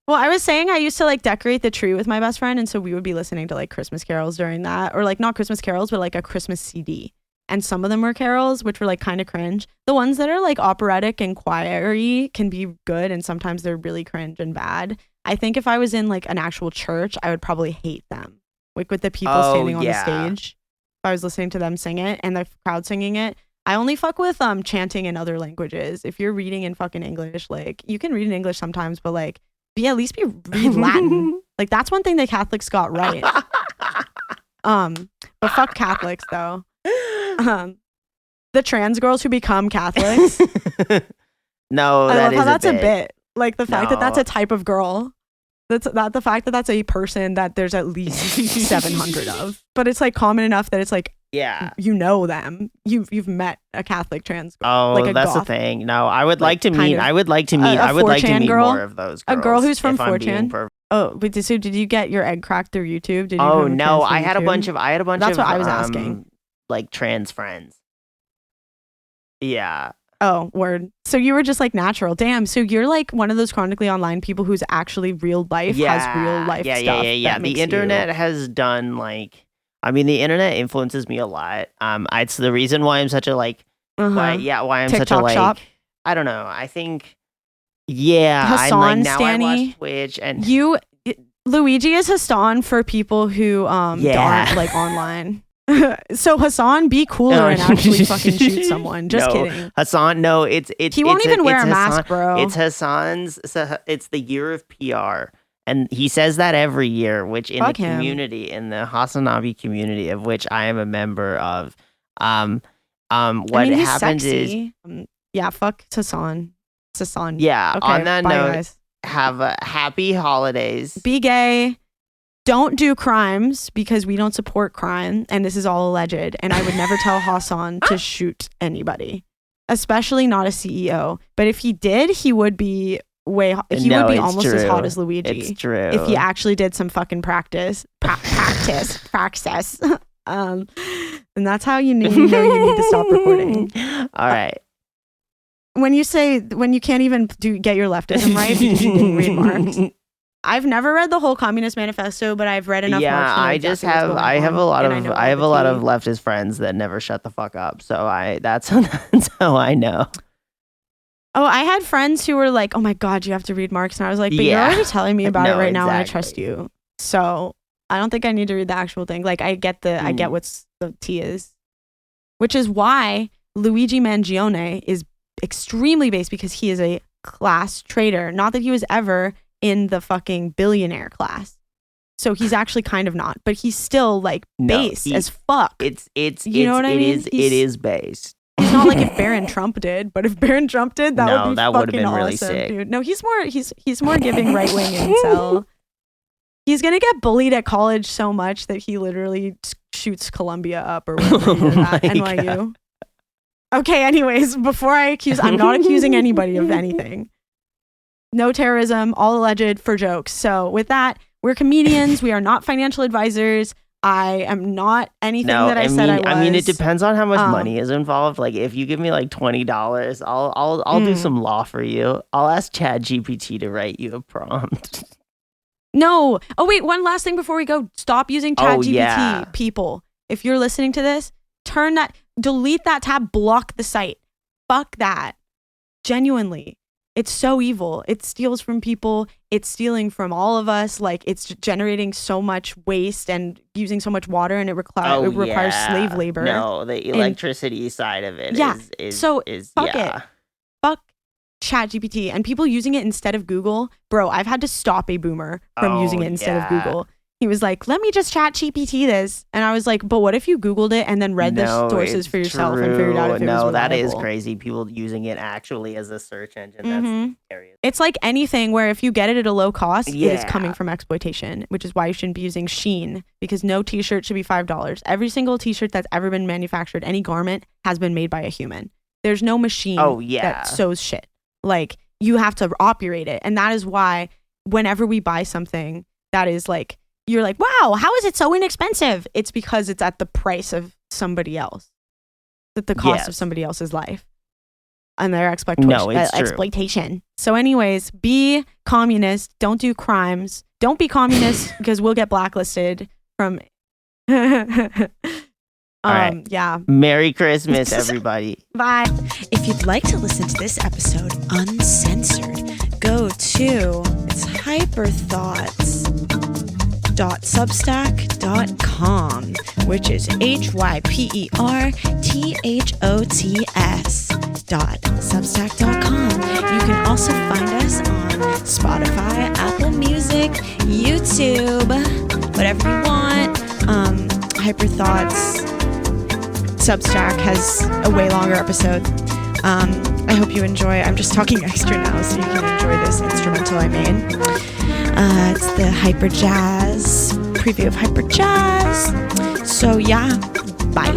Well, I was saying I used to like decorate the tree with my best friend, and so we would be listening to like Christmas carols during that, or like not Christmas carols, but like a Christmas CD. And some of them were carols, which were like kind of cringe. The ones that are like operatic and choir-y can be good, and sometimes they're really cringe and bad. I think if I was in like an actual church, I would probably hate them. Like with the people standing on the stage, if I was listening to them sing it and the crowd singing it. I only fuck with chanting in other languages. If you're reading in fucking English, like you can read in English sometimes, but like read Latin. Like that's one thing that Catholics got right. But fuck Catholics though. The trans girls who become Catholics. No, I love how that's a bit. Like the fact that that's a type of girl. That's not the fact that that's a person that there's at least 700 of. But it's like common enough that it's like, you know them. You've met a Catholic trans girl. Oh, like that's the thing. No, I would like to meet more of those girls. A girl who's from 4chan. Oh, but so did you get your egg cracked through YouTube? Did you? Oh no, I had a bunch of. That's what I was asking. Like trans friends. Yeah. Oh, word. So you were just like natural. Damn. So you're like one of those chronically online people who's actually real life has real life stuff. Yeah. The internet has done like, I mean, the internet influences me a lot. It's the reason why I'm such a like, why I'm TikTok such a like, shop. I don't know. I think, I'm like, now I watch Twitch and Luigi is Hassan for people who aren't like online. So Hassan, be cooler and actually fucking shoot someone. Just kidding. Hassan, no, it's he won't even wear a mask, bro. It's Hassan's. It's the year of PR, and he says that every year. Which in the community, in the Hassanabi community, of which I am a member of, what happens is, fuck Hassan. It's Hassan. Yeah. Okay, on that note, guys. have a happy holidays. Be gay. Don't do crimes because we don't support crime, and this is all alleged. And I would never tell Hassan to shoot anybody, especially not a CEO. But if he did, he would be would be almost as hot as Luigi. It's true. If he actually did some fucking praxis. And that's how you know you need to stop recording. All right. When you can't even get your leftism right because you didn't read Marx. I've never read the whole Communist Manifesto, but I've read enough. Yeah, Marx to know I exactly just what's have going I have on, a lot and of know I have all a the lot of tea. leftist friends that never shut the fuck up. So that's how I know. Oh, I had friends who were like, "Oh my God, you have to read Marx," and I was like, "But you're Yeah. already telling me about it No, right now, and I exactly. trust you. So I don't think I need to read the actual thing. Like, I get what's the tea is, which is why Luigi Mangione is extremely based because he is a class traitor. Not that he was ever in the fucking billionaire class. So he's actually kind of not, but he's still like base as fuck. You know what I mean? It is based. He's not like if Barron Trump did, but if Barron Trump did, that would be that fucking would have been awesome, really sick. dude. No, he's more giving right wing incel. He's gonna get bullied at college so much that he literally shoots Columbia up or whatever he did at NYU. God. Okay, anyways, before I'm not accusing anybody of anything. No terrorism, all alleged for jokes. So with that, we're comedians. We are not financial advisors. I am not anything that I said I was. I mean, it depends on how much money is involved. Like, if you give me like $20, I'll do some law for you. I'll ask ChatGPT to write you a prompt. No. Oh wait, one last thing before we go. Stop using ChatGPT, people. If you're listening to this, delete that tab, block the site. Fuck that. Genuinely. It's so evil. It steals from people. It's stealing from all of us. Like, it's generating so much waste and using so much water, and it requires slave labor. No, the electricity side of it is fuck it. Fuck ChatGPT and people using it instead of Google. Bro, I've had to stop a boomer from using it instead of Google. He was like, let me just ChatGPT this. And I was like, but what if you Googled it and then read the sources for yourself and figured out if it was reliable? That is crazy. People using it actually as a search engine. That's scary. It's like anything where if you get it at a low cost, it is coming from exploitation, which is why you shouldn't be using Shein, because no t-shirt should be $5. Every single t-shirt that's ever been manufactured, any garment, has been made by a human. There's no machine that sews shit. Like, you have to operate it. And that is why whenever we buy something that is like, you're like, wow, how is it so inexpensive? It's because it's at the price of somebody else, at the cost of somebody else's life and their exploitation. So anyways, be communist. Don't do crimes. Don't be communist because we'll get blacklisted from... right. Yeah. Merry Christmas, everybody. Bye. If you'd like to listen to this episode uncensored, go to hyperthots.substack.com, which is hyperthots.substack.com. You can also find us on Spotify, Apple Music, YouTube, whatever you want. Hyperthoughts Substack has a way longer episode. I hope you enjoy. I'm just talking extra now so you can enjoy this instrumental I made. It's the Hyper Jazz preview of Hyper Jazz. So yeah, bye.